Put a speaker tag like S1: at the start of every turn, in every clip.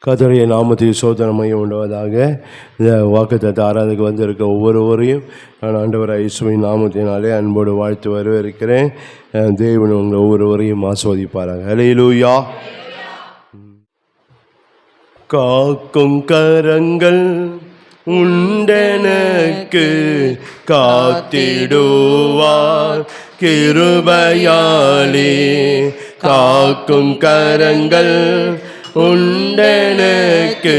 S1: கர்த்தருடைய நாமத்தில் சோதனமையும் உண்டுவதாக. இந்த வாக்குத்தத்த ஆராதனைக்கு வந்திருக்க ஒவ்வொருவரையும் நான் ஆண்டவராகிய இயேசுவின் நாமத்தினாலே அன்போடு வாழ்த்து வரவேற்கிறேன். தேவன் உங்களை ஒவ்வொருவரையும் ஆசீர்வதிப்பாராக. ஹல்லேலூயா. காக்கும் கரங்கள் உண்டெனக்கு காத்திடுவார் கிருபையாலே. காக்கும் கரங்கள் உண்டெனக்கு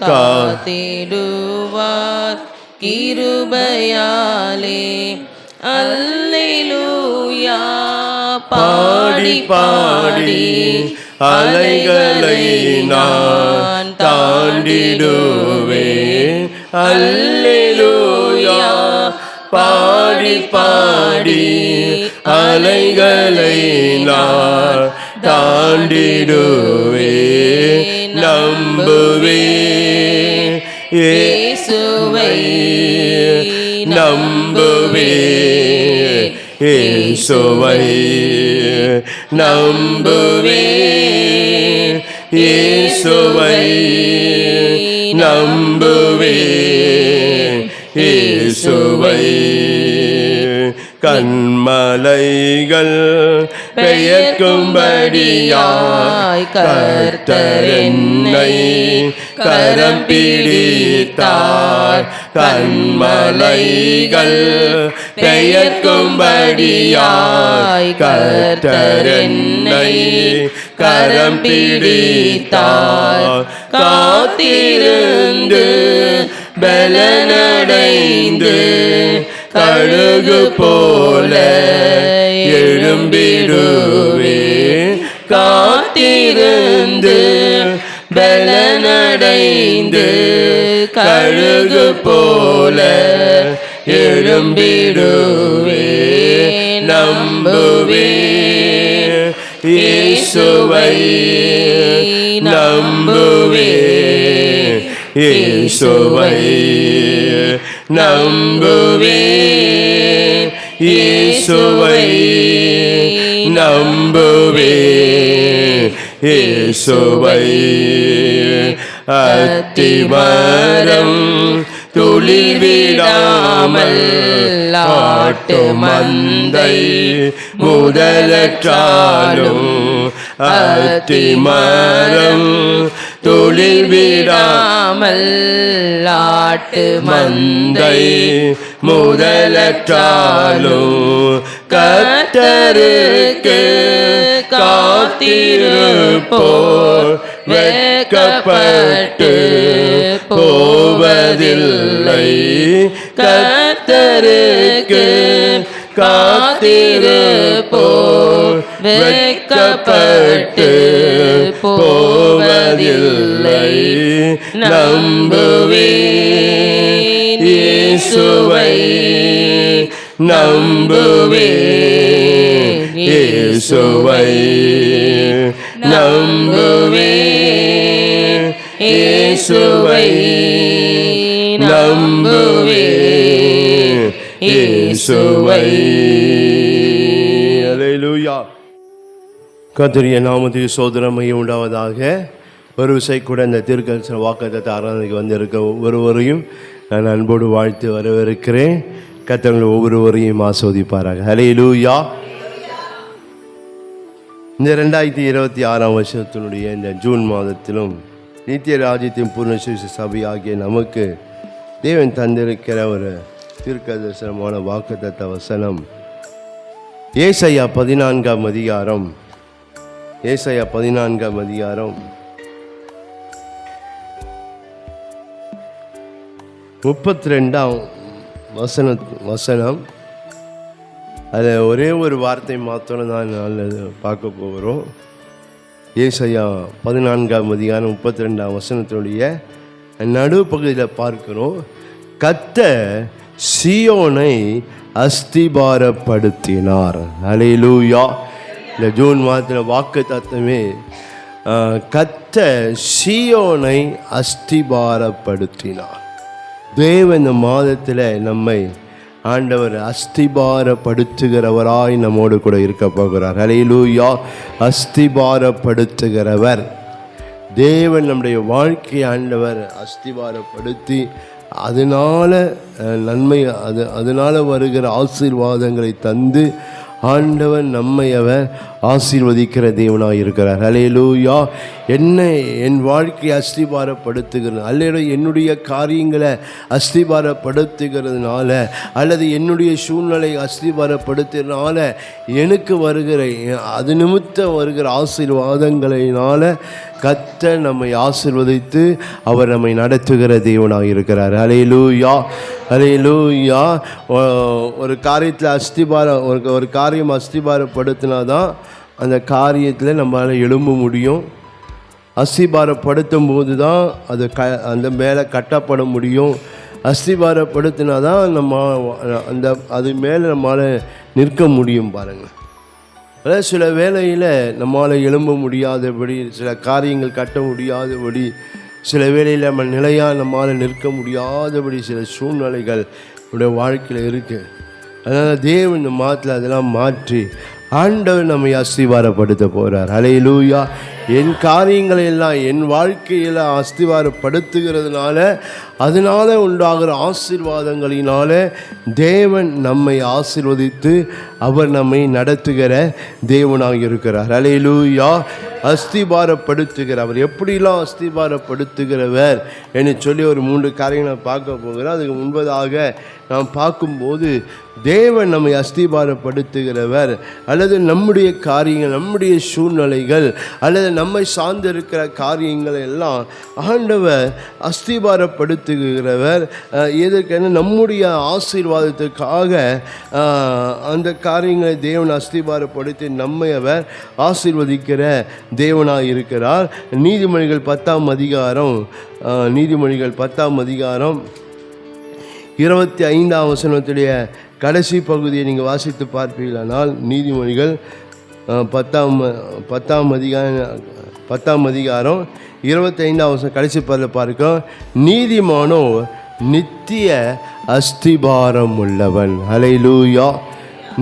S2: காத்திடுவார் கிருபையாலே. அல்லேலூயா. பாடி பாடி அலைகளை நான் தாண்டிடுவேன். அல்லேலூயா. பாடி பாடி அலைகளை நான் தாண்டிடுவேன். நம்புவேன் இயேசுவை, நம்புவேன் இயேசுவை, நம்புவேன் இயேசுவை, நம்புவேன் இயேசுவை. கண்மலைகள் பெயர்க்கும்படியாய் கர்த்தர் என்னை கரம் பிடித்தார். கண்மலைகள் பெயர்க்கும்படியாய் கர்த்தர் என்னை கரம் பிடித்தார். காத்திருந்து பலனடைந்து கழுகு போல எழும்பிடுவேன். காத்திருந்து பலனடைந்து கழுகு போல எழும்பிடுவேன். நம்புவேன் இயேசுவை, நம்புவேன் இயேசுவை, நம்புவேன் இயேசுவை, நம்புவேன் இயேசுவை. அத்திமரம் துளிர் விடாமல் ஆட்டு மந்தை முதலற்றாலும். அத்திமரம் துளிர் விடாமல் ஆட்டு மந்தை முதலற்றாலும். கர்த்தருக்கு காத்திருப்போர் வெட்கப்பட்டு போவதில்லை. கர்த்தருக்கு காத்திருப்போர் வெட்கப்பட்டு போவதில்லை. நம்புவேன் இயேசுவை, நம்புவேன் இயேசுவை, நம்புவேன் இயேசுவை, நம்புவேன் இயேசுவை. அல்லேலூயா. கர்த்தருடைய நாமத்துக்கு ஸ்தோத்திரம் உண்டாவதாக. ஒரு விசை கூட இந்த தீர்க்கதரிசன வாக்குத்தத்த ஆராதனைக்கு வந்திருக்க ஒவ்வொருவரையும் நான் அன்போடு வாழ்த்து வரவேற்கிறேன். கர்த்தர் ஒவ்வொருவரையும் ஆசீர்வதிப்பாராக. ஹல்லேலூயா. இந்த 2026 வருஷத்தினுடைய இந்த ஜூன் மாதத்திலும் நித்திய ராஜ்யத்தின் பூர்ண சுவிசேஷ சபை ஆகிய நமக்கு தேவன் தந்திருக்கிற ஒரு தீர்க்கதரிசனமான வாக்குத்தத்த வசனம் ஏசாயா 14ஆம் அதிகாரம். ஏசாயா 14ஆம் அதிகாரம் 32ஆம் வசனம். அதில் ஒரே ஒரு வார்த்தை மாத்திரம் தான் பார்க்க போகிறோம். ஏசாயா 14ஆம் அதிகாரம் 32ஆம் வசனத்தினுடைய நடுப்பகுதியில் பார்க்கிறோம். கர்த்தர் சீயோனை அஸ்திபாரப்படுத்தினார். அல்லேலூயா. இந்த ஜூன் மாதத்தில் வாக்கு தத்தமே கர்த்தர் சீயோனை அஸ்திபாரப்படுத்தினார். தேவன் இந்த மாதத்தில் நம்மை ஆண்டவர் அஸ்திபாரப்படுத்துகிறவராய் நம்மோடு கூட இருக்க போகிறார். ஹல்லேலூயா. அஸ்திபாரப்படுத்துகிறவர் தேவன் நம்முடைய வாழ்க்கை ஆண்டவர் அஸ்திவாரப்படுத்தி அதனால நன்மை அதனால் வருகிற ஆசீர்வாதங்களை தந்து ஆண்டவன் நம்மை அவர் ஆசீர்வதிக்கிற தேவனாக இருக்கிறார். அல்லேலூயா. என் வாழ்க்கையை அஸ்திபாரப்படுத்துகிறது, அல்லது என்னுடைய காரியங்களை அஸ்திபாரப்படுத்துகிறதுனால, அல்லது என்னுடைய சூழ்நிலை அஸ்திபாரப்படுத்துறதுனால எனக்கு வருகிற அது நிமித்தம் வருகிற ஆசீர்வாதங்களினால கர்த்தர் நம்மை ஆசீர்வதித்து அவர் நம்மை நடத்துகிற தேவனாக இருக்கிறார். அல்லேலூயா, அல்லேலூயா. ஒரு காரியத்தில் ஒரு காரியம் அஸ்திபாரப்படுத்தினா தான் அந்த காரியத்தில் நம்மளால் எழும்ப முடியும். அஸ்திபாரப்படுத்தும் போது தான் அது அந்த மேலே கட்டப்பட முடியும். அஸ்திபாரப்படுத்தினா தான் அது மேலே நம்மளால் நிற்க முடியும். பாருங்கள், அதாவது சில வேளையில் நம்மளால் எழும்ப முடியாதபடி, சில காரியங்கள் கட்ட முடியாதபடி, சில வேளையில் நம்ம நிலையாக நம்மளால் நிற்க முடியாதபடி சில சூழ்நிலைகள் நம்முடைய வாழ்க்கையில் இருக்குது. அதனால் தேவன் இந்த மாதத்தில் அதெல்லாம் மாற்றி ஆண்டவர் நம்மை அஸ்திவாரப்படுத்த போகிறார். அல்லேலூயா. என் காரியங்களை எல்லாம் என் வாழ்க்கையில் அஸ்திவாரப்படுத்துகிறதுனால அதனால் உண்டாகிற ஆசீர்வாதங்களினால தேவன் நம்மை ஆசீர்வதித்து அவர் நம்மை நடத்துகிற தேவனாக இருக்கிறார். அல்லேலூயா. அஸ்திபாரப்படுத்துகிறவர் எப்படிலாம் அஸ்திபாரப்படுத்துகிறவர் என்று சொல்லி ஒரு 3 காரியங்களை பார்க்க போகிறோம். அதுக்கு முன்பதாக நாம் பார்க்கும்போது தேவன் நம்மை அஸ்திபாரப்படுத்துகிறவர் அல்லது நம்முடைய காரியங்கள், நம்முடைய சூழ்நிலைகள் அல்லது நம்மை சார்ந்திருக்கிற காரியங்களை எல்லாம் ஆண்டவர் அஸ்திபாரப்படுத்துகிறவர். எதற்கென நம்முடைய ஆசீர்வாதத்துக்காக அந்த காரியங்களை தேவன் அஸ்திபாரப்படுத்தி நம்மை அவர் ஆசீர்வதிக்கிற தேவனாக இருக்கிறார். நீதிமொழிகள் 10ஆம் அதிகாரம் 25ஆம் வசனத்துடைய கடைசி பகுதியை நீங்கள் வாசித்து பார்ப்பீர்களானால், நீதிமொழிகள் 10ஆம் அதிகாரம் 25ஆம் வசனம் கடைசி பார்க்க, நீதிமானோ நித்திய அஸ்திபாரம் உள்ளவன். அல்லேலூயா.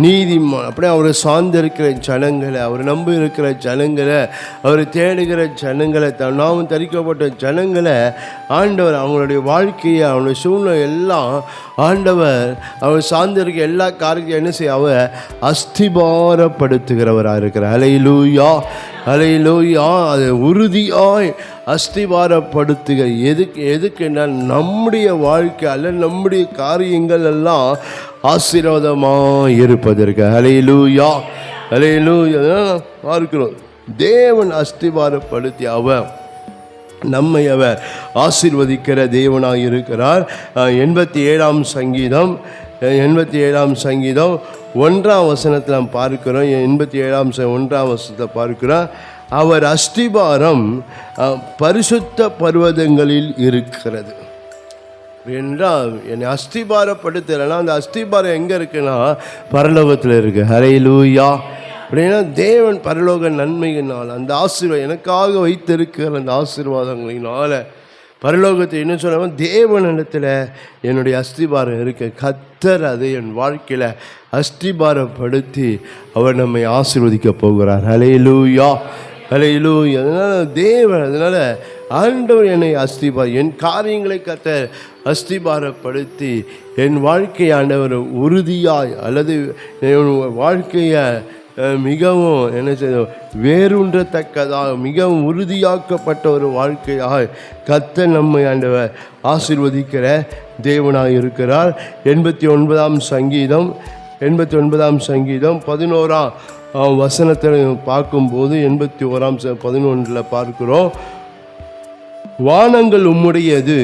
S2: நீதிமான் அப்படியே அவரை சார்ந்திருக்கிற ஜனங்களை, அவர் நம்பி இருக்கிற ஜனங்களை, அவரை தேடுகிற ஜனங்களை, நாமும் தரிக்கப்பட்ட ஜனங்களை ஆண்டவர் அவங்களுடைய வாழ்க்கையை, அவனுடைய சூழ்நிலை எல்லாம் ஆண்டவர் அவர் சார்ந்திருக்க எல்லா காரியத்தையும் என்ன செய்ய அவர் அஸ்திபாரப்படுத்துகிறவராக இருக்கிறார். அல்லேலூயா, அல்லேலூயா. அதை உறுதியாய் அஸ்திபாரப்படுத்துக. எதுக்குன்னா நம்முடைய வாழ்க்கை அல்ல நம்முடைய காரியங்கள் எல்லாம் ஆசீர்வாதமாக இருப்பதற்கு. அல்லேலூயா, அல்லேலூயா. பார்க்கிறோம், தேவன் அஸ்திபாரப்படுத்தி அவர் நம்மை அவர் ஆசீர்வதிக்கிற தேவனாக இருக்கிறார். 87ஆம் சங்கீதம் 1ஆம் வசனத்தில் நாம் பார்க்கிறோம். 1ஆம் வசனத்தை பார்க்கிறோம். அவர் அஸ்திபாரம் பரிசுத்த பர்வதங்களில் இருக்கிறது என்றால், என்னை அஸ்திபாரப்படுத்தலைன்னா அந்த அஸ்திபாரம் எங்கே இருக்குன்னா பரலோகத்தில் இருக்குது. அல்லேலூயா. அப்படின்னா தேவன் பரலோக நன்மையினால் அந்த ஆசீர்வாதம் எனக்காக வைத்திருக்கிற அந்த ஆசீர்வாதங்களினால் பரலோகத்தை என்ன சொல்லுவாங்க, தேவனிடத்தில் என்னுடைய அஸ்திபாரம் இருக்க கர்த்தர் அதை என் வாழ்க்கையில் அஸ்திபாரப்படுத்தி அவர் நம்மை ஆசீர்வதிக்க போகிறார். அல்லேலூயா, அல்லேலூயா. அதனால் ஆண்டவர் என்னை என் காரியங்களை கர்த்தர் அஸ்திபாரப்படுத்தி என் வாழ்க்கை ஆண்டவர் உறுதியாய் அல்லது வாழ்க்கையை மிகவும் என்ன செய்யும் வேரூன்றத்தக்கதாக மிகவும் உறுதியாக்கப்பட்ட ஒரு வாழ்க்கையாக கர்த்தர் நம்மை ஆண்டவர் ஆசீர்வதிக்கிற தேவனாக இருக்கிறார். 89ஆம் சங்கீதம் 11ஆம் வசனத்தில் பார்க்கும்போது 81:11 பார்க்கிறோம். வானங்கள் உம்முடையது,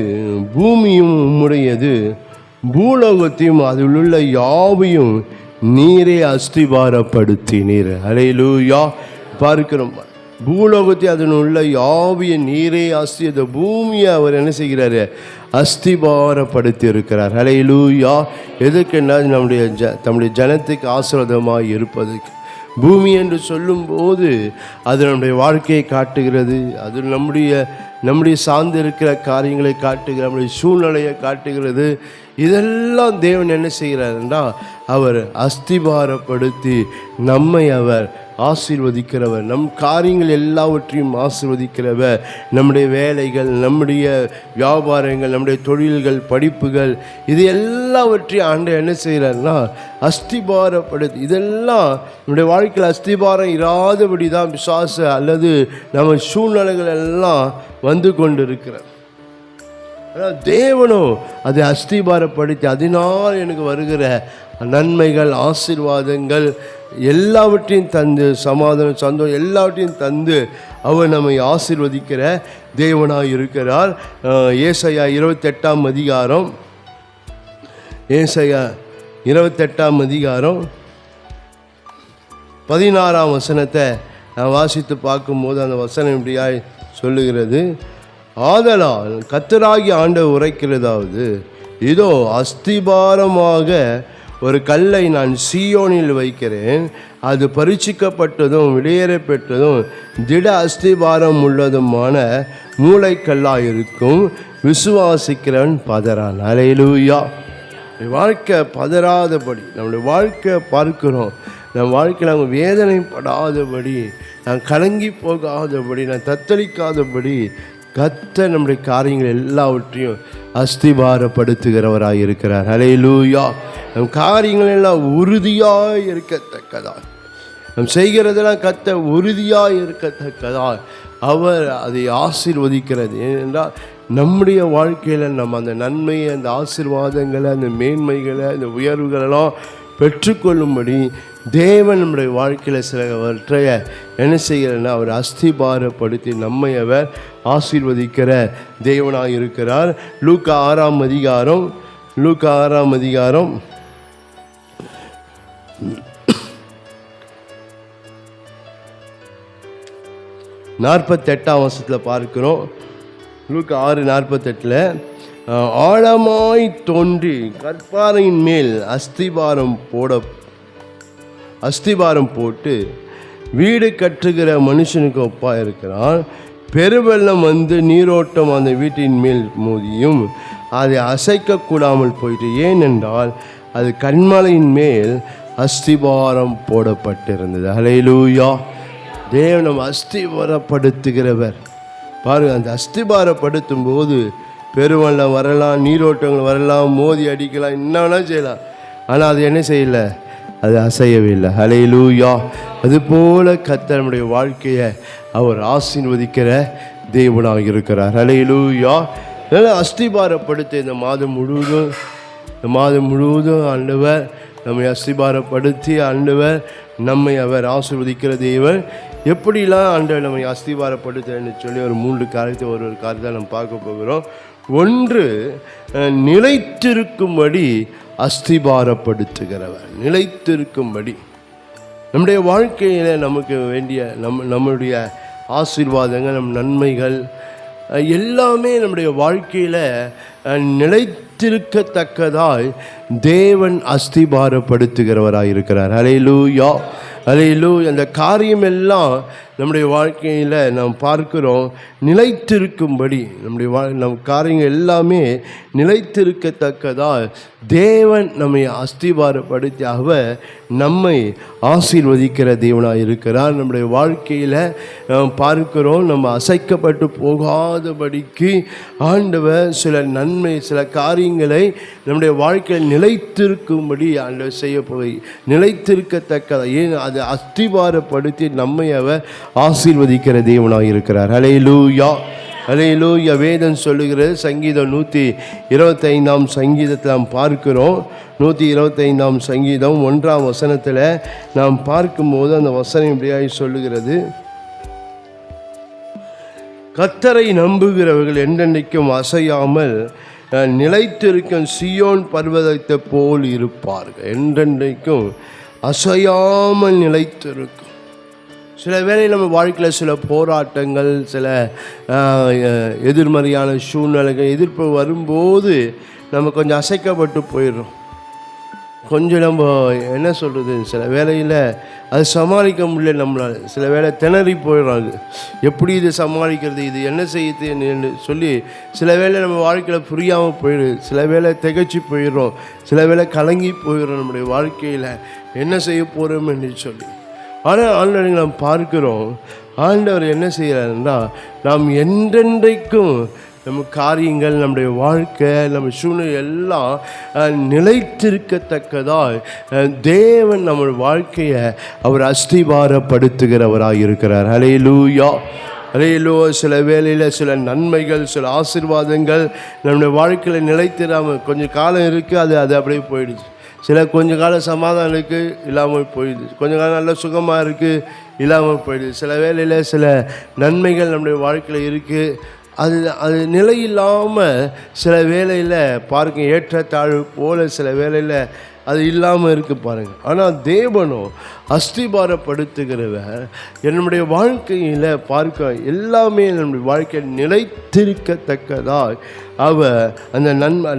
S2: பூமியும் உம்முடையது, பூலோகத்தையும் அதில் உள்ள யாவையும் நீரே அஸ்திபாரப்படுத்தினீர். அல்லேலூயா. பார்க்கிறோம், பூலோகத்தை அதன் உள்ள யாவிய நீரே அந்த பூமியை அவர் என்ன செய்கிறாரு அஸ்திபாரப்படுத்தி இருக்கிறார். அல்லேலூயா. எதுக்குன்னா நம்முடைய ஜனத்துக்கு ஆசீர்வாதமாக இருப்பதுக்கு. பூமி என்று சொல்லும்போது அது நம்முடைய வாழ்க்கையை காட்டுகிறது, அது நம்முடைய நம்முடைய சார்ந்து இருக்கிற காரியங்களை காட்டுகிற, நம்முடைய சூழ்நிலையை காட்டுகிறது. இதெல்லாம் தேவன் என்ன செய்கிறாருன்னா, அவர் அஸ்திபாரப்படுத்தி நம்மை அவர் ஆசீர்வதிக்கிறவர். நம் காரியங்கள் எல்லாவற்றையும் ஆசீர்வதிக்கிறவர். நம்முடைய வேலைகள், நம்முடைய வியாபாரங்கள், நம்முடைய தொழில்கள், படிப்புகள், இது எல்லாவற்றையும் ஆண்டவர் என்ன செய்கிறார்னா அஸ்திபாரப்படுத்தி. இதெல்லாம் நம்முடைய வாழ்க்கையில் அஸ்திபாரம் இராதபடி தான் பிசாச அல்லது நம்ம சூழ்நிலைகள் எல்லாம் வந்து கொண்டு இருக்கிறார். ஆனால் தேவனும் அதை அஸ்திபாரப்படுத்தி அதனால் எனக்கு வருகிற நன்மைகள், ஆசீர்வாதங்கள் எல்லாவற்றையும் தந்து, சமாதானம், சந்தோஷம் எல்லாவற்றையும் தந்து அவர் நம்மை ஆசீர்வதிக்கிற தேவனாக இருக்கிறார். ஏசாயா 28ஆம் அதிகாரம், ஏசாயா 28ஆம் அதிகாரம் 16ஆம் வசனத்தை நான் வாசித்து பார்க்கும்போது அந்த வசனம் இப்படியாய் சொல்லுகிறது. ஆதலால் கர்த்தராகிய ஆண்டவர் உரைக்கிறதாவது, இதோ அஸ்திபாரமாக ஒரு கல்லை நான் சீயோனில் வைக்கிறேன், அது பரீட்சிக்கப்பட்டதும் வெளியேற பெற்றதும் திட அஸ்திபாரம் உள்ளதுமான மூளைக்கல்லாக இருக்கும், விசுவாசிக்கிறவன் பதறான். அல்லேலூயா. வாழ்க்கை பதறாதபடி நம்முடைய வாழ்க்கை பார்க்கிறோம். நம் வாழ்க்கையில் அவங்க வேதனைப்படாதபடி, நான் கலங்கி போகாதபடி, நான் தத்தளிக்காதபடி கர்த்தர் நம்முடைய காரியங்கள் எல்லாவற்றையும் அஸ்திபாரப்படுத்துகிறவராக இருக்கிறார். அல்லேலூயா. நம் காரியங்கள் எல்லாம் உறுதியாக இருக்கத்தக்கதா, நம் செய்கிறதெல்லாம் கர்த்தர் உறுதியாக இருக்கத்தக்கதா அவர் அதை ஆசீர்வதிக்கிறது. ஏனென்றால் நம்முடைய வாழ்க்கையில் நம்ம அந்த நன்மையை, அந்த ஆசீர்வாதங்களை, அந்த மேன்மைகளை, அந்த உயர்வுகளெல்லாம் பெற்றுக்கொள்ளும்படி தேவன் நம்முடைய வாழ்க்கையில் சிலவற்றை என்ன செய்கிறன்னா அவர் அஸ்திபாரப்படுத்தி நம்மை அவர் ஆசீர்வதிக்கிற தேவனாக இருக்கிறார். லூக்கா 6ஆம் அதிகாரம், லூக்கா 6ஆம் அதிகாரம் 48ஆம் வசனத்தில் பார்க்கிறோம். லூக்கா 6:48 ஆழமாய் தோன்றி கற்பாறையின் மேல் அஸ்திபாரம் போட்டு வீடு கட்டுகிற மனுஷனுக்கு ஒப்பாக இருக்கிறான். பெருவெள்ளம் வந்து நீரோட்டம் அந்த வீட்டின் மேல் மோதியும் அதை அசைக்கக்கூடாமல் போயிட்டு, ஏனென்றால் அது கன்மலையின் மேல் அஸ்திபாரம் போடப்பட்டிருந்தது. அல்லேலூயா. தேவன் அஸ்திபாரப்படுத்துகிறவர். பாருங்கள், அந்த அஸ்திபாரப்படுத்தும் போது பெருவெள்ளம் வரலாம், நீரோட்டங்கள் வரலாம், மோதி அடிக்கலாம், என்ன செய்யலாம். ஆனால் அது என்ன செய்யலை, அது அசையவில்லை. அல்லேலூயா. அதுபோல கர்த்தர் நம்முடைய வாழ்க்கையை அவர் ஆசீர்வதிக்கிற தேவனாக இருக்கிறார். அல்லேலூயா. அதனால் அஸ்திபாரப்படுத்த இந்த மாதம் முழுவதும் ஆண்டவர் நம்மை அஸ்திபாரப்படுத்தி ஆண்டவர் நம்மை அவர் ஆசீர்வதிக்கிற தேவன். எப்படிலாம் ஆண்டவர் நம்மை அஸ்திபாரப்படுத்துன்னு சொல்லி ஒரு 3 காரியத்தை ஒரு காரியத்தை நம்ம பார்க்க போகிறோம். ஒன்று, நிலைத்திருக்கும்படி அஸ்திபாரப்படுத்துகிறவர். நிலைத்திருக்கும்படி நம்முடைய வாழ்க்கையில் நமக்கு வேண்டிய நம்முடைய ஆசீர்வாதங்கள், நம் நன்மைகள் எல்லாமே நம்முடைய வாழ்க்கையில் நிலைத்திருக்கத்தக்கதாய் தேவன் அஸ்திபாரப்படுத்துகிறவராக இருக்கிறார். அல்லேலூயா. அல்லேலூயா. அந்த காரியம் எல்லாம் நம்முடைய வாழ்க்கையில் நாம் பார்க்கிறோம் நிலைத்திருக்கும்படி. நம் காரியங்கள் எல்லாமே நிலைத்திருக்கத்தக்கதால் தேவன் நம்மை அஸ்திபாரப்படுத்தி அவர் நம்மை ஆசீர்வதிக்கிற தேவனாக இருக்கிறார். நம்முடைய வாழ்க்கையில் நாம் பார்க்கிறோம், நம்ம அசைக்கப்பட்டு போகாதபடிக்கு ஆண்டவர் சில நன்மை, சில காரியங்களை நம்முடைய வாழ்க்கையில் நிலைத்திருக்கும்படி ஆண்டவர் செய்ய போய் நிலைத்திருக்கத்தக்கதா, ஏன் அதை அஸ்திபாரப்படுத்தி நம்மை அவர் ஆசீர்வதிக்கிற தேவனாக இருக்கிறார். அல்லேலூயா. அல்லேலூயா. வேதம் சொல்லுகிறது, சங்கீதம் 125ஆம் சங்கீதத்தில் நாம் பார்க்கிறோம். 125ஆம் சங்கீதம் 1ஆம் வசனத்தில் நாம் பார்க்கும்போது அந்த வசனம் இப்படியாய் சொல்லுகிறது, கர்த்தரை நம்புகிறவர்கள் என்றென்றைக்கும் அசையாமல் நிலைத்திருக்கும் சீயோன் பர்வதத்தை போல் இருப்பார்கள். என்றென்றைக்கும் அசையாமல் நிலைத்திருக்கும். சில வேளையில் நம்ம வாழ்க்கையில் சில போராட்டங்கள், சில எதிர்மறையான சூழ்நிலைகள், எதிர்ப்பு வரும்போது நம்ம கொஞ்சம் அசைக்கப்பட்டு போயிடுறோம். கொஞ்சம் நம்ம என்ன சொல்கிறது, சில வேளையில் அது சமாளிக்க முடியல நம்மளால். சில வேளை திணறி போயிடுறாங்க, எப்படி இது சமாளிக்கிறது, இது என்ன செய்யுது சொல்லி சில வேளை நம்ம வாழ்க்கையில் புரியாமல் போயிடுது. சில வேளை திகைச்சு போயிடுறோம், சில வேளை கலங்கி போயிடுறோம் நம்முடைய வாழ்க்கையில் என்ன செய்ய போகிறோம் என்று சொல்லி. ஆனால் ஆண்டவரை நாம் பார்க்கிறோம், ஆண்டவர் என்ன செய்கிறாருன்னா, நாம் என்றென்றைக்கும் நம்ம காரியங்கள், நம்முடைய வாழ்க்கை, நம்ம சூழ்நிலை எல்லாம் நிலைத்திருக்கத்தக்கதாக தேவன் நம்ம வாழ்க்கையை அவர் அஸ்திபாரப்படுத்துகிறவராக இருக்கிறார். ஹல்லேலூயா, ஹல்லேலூயா. சில வேளையில் சில நன்மைகள், சில ஆசீர்வாதங்கள் நம்முடைய வாழ்க்கையில் நிலைத்திராமல் கொஞ்சம் காலம் இருக்குது, அது அப்படியே போயிடுச்சு. சில கொஞ்ச காலம் சமாதானம் இருக்குது, இல்லாமல் போயிடுது. கொஞ்ச காலம் நல்ல சுகமாக இருக்குது, இல்லாமல் போயிடுது. சில வேளையில் சில நன்மைகள் நம்முடைய வாழ்க்கையில் இருக்குது, அது நிலை இல்லாமல் சில வேளையில் பாருங்க, ஏற்றத்தாழ்வு போல் சில வேளையில் அது இல்லாமல் இருக்குது பாருங்கள். ஆனால் தேவனோ அஸ்திபாரப்படுத்துகிறவர் என்னுடைய வாழ்க்கையில் பார்க்க எல்லாமே நம்முடைய வாழ்க்கையில் நிலைத்திருக்கத்தக்கதாக அவர் அந்த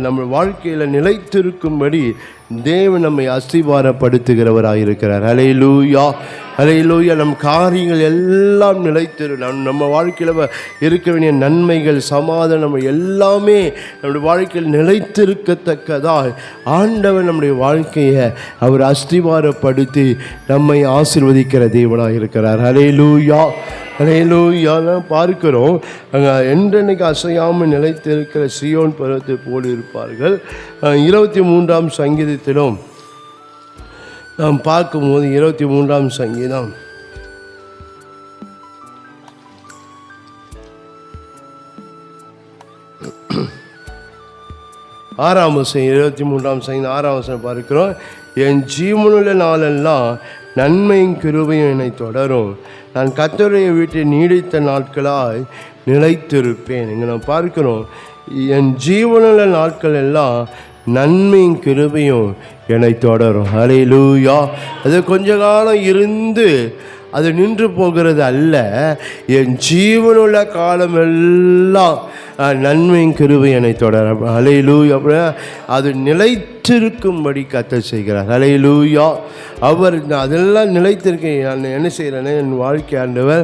S2: நம்ம வாழ்க்கையில் நிலைத்திருக்கும்படி தேவன் நம்மை அஸ்திபாரப்படுத்துகிறவராக இருக்கிறார். ஹல்லேலூயா, ஹல்லேலூயா. நம் காரியங்கள் எல்லாம் நிலைத்திரும். நம்ம வாழ்க்கையில் இருக்க வேண்டிய நன்மைகள், சமாதானம் எல்லாமே நம்முடைய வாழ்க்கையில் நிலைத்திருக்கத்தக்கதாக ஆண்டவர் நம்முடைய வாழ்க்கையை அவர் அஸ்திபாரப்படுத்தி நம்மை ஆசீர்வதிக்கிற தேவனாக இருக்கிறார். ஹல்லேலூயா, ஹல்லேலூயா. பார்க்கிறோம், அங்கே என்றென்னைக்கு அசையாமல் நிலைத்திருக்கிற சியோன் பர்வத்தை போல் இருப்பார்கள். 23ஆம் சங்கீதத்திலும் நாம் பார்க்கும்போது 23ஆம் சங்கீதம் 6ஆம் வசனம், 23ஆம் சங்கீதம் 6ஆம் வசனம் பார்க்கிறோம். என் ஜீவனுள்ள நாளெல்லாம் நன்மையும் கிருபையும் என்னை தொடரும், நான் கர்த்தருடைய வீட்டில் நீடித்த நாட்களாய் நிலைத்திருப்பேன். இங்கே நாம் பார்க்கிறோம், என் ஜீவனுள்ள நாட்கள் எல்லாம் நன்மையும் கிருபையும் என்னை தொடரும். ஹல்லேலூயா. அது கொஞ்ச காலம் இருந்து அது நின்று போகிறது அல்ல, என் ஜீவனுள்ள காலமெல்லாம் நன்மையும் கிருபையும் என்னை தொடரும். ஹல்லேலூயா. அப்படின்னா அது நிலைத்திருக்கும்படி கர்த்தர் செய்கிறார். ஹல்லேலூயா. அவர் அதெல்லாம் நிலைத்திருக்க நான் என்ன செய்கிறேன்னு என் வாழ்க்கை ஆண்டவர்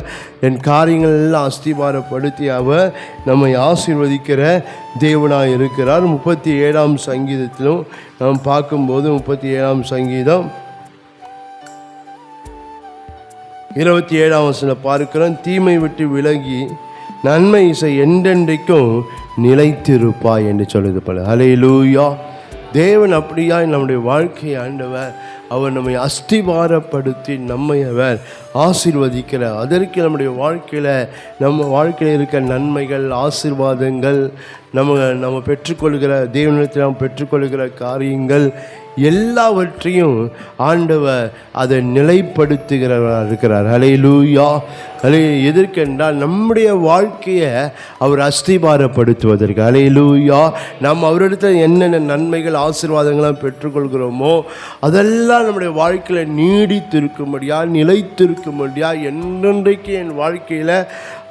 S2: என் காரியங்கள் எல்லாம் அஸ்திபாரப்படுத்தி அவர் நம்மை ஆசீர்வதிக்கிற தேவனாக இருக்கிறார். 37ஆம் சங்கீதத்திலும் நாம் பார்க்கும்போது 37ஆம் சங்கீதம் 27ஆம் வசனம் பார்க்கிறோம். தீமை விட்டு விலகி நன்மை இசை என்றென்றைக்கும் நிலைத்திருப்பாய் என்று சொல்லுது போல. ஹல்லேலூயா. தேவன் அப்படியாய் நம்முடைய வாழ்க்கையை ஆண்டவர் அவர் நம்மை அஸ்திபாரப்படுத்தி நம்மை அவர் ஆசீர்வதிக்கிறார். அதற்கு நம்முடைய வாழ்க்கையில் இருக்க நன்மைகள், ஆசீர்வாதங்கள், நம்ம பெற்றுக்கொள்கிற தேவனிடத்தில் நாம் பெற்றுக்கொள்கிற காரியங்கள் எல்லாவற்றையும் ஆண்டவர் அதை நிலைப்படுத்துகிறவராக இருக்கிறார். ஹல்லேலூயா. எதற்கென்றால் நம்முடைய வாழ்க்கையை அவர் அஸ்திபாரப்படுத்துவதற்கு. ஹல்லேலூயா. நாம் அவரிடத்தில் என்னென்ன நன்மைகள், ஆசீர்வாதங்களாம் பெற்றுக்கொள்கிறோமோ அதெல்லாம் நம்முடைய வாழ்க்கையில் நீடித்திருக்கும்படியா, நிலைத்திருக்கும்படியா, என்றென்றைக்கு என் வாழ்க்கையில்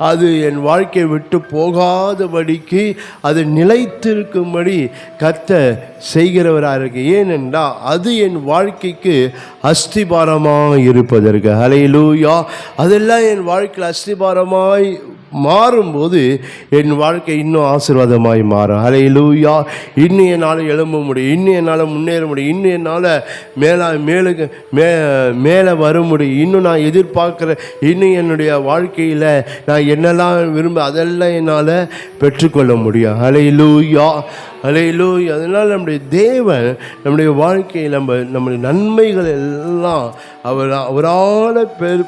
S2: அது என் வாழ்க்கையை விட்டு போகாதபடிக்கு அது நிலைத்திருக்கும்படி கர்த்தர் செய்கிறவராக இருக்கு. ஏனென்றால் அது என் வாழ்க்கைக்கு அஸ்திபாரமாக இருப்பதற்கு. ஹல்லேலூயா. அதெல்லாம் என் வாழ்க்கையில் அஸ்திபாரமாய் மாறும்போது என் வாழ்க்கை இன்னும் ஆசீர்வாதமாய் மாறும். ஹல்லேலூயா. இன்னும் என்னால் எழும்ப முடியும், இன்னும் என்னால் முன்னேற முடியும், இன்னும் என்னால் மேலே வர முடியும், இன்னும் நான் எதிர்பார்க்குற, இன்னும் என்னுடைய வாழ்க்கையில் நான் என்னெல்லாம் அதெல்லாம் என்னால் பெற்றுக்கொள்ள முடியும். ஹல்லேலூயா, ஹல்லேலூயா. அதனால் நம்முடைய தேவன் நம்முடைய வாழ்க்கையில் நம்முடைய நன்மைகள் எல்லாம் அவரால்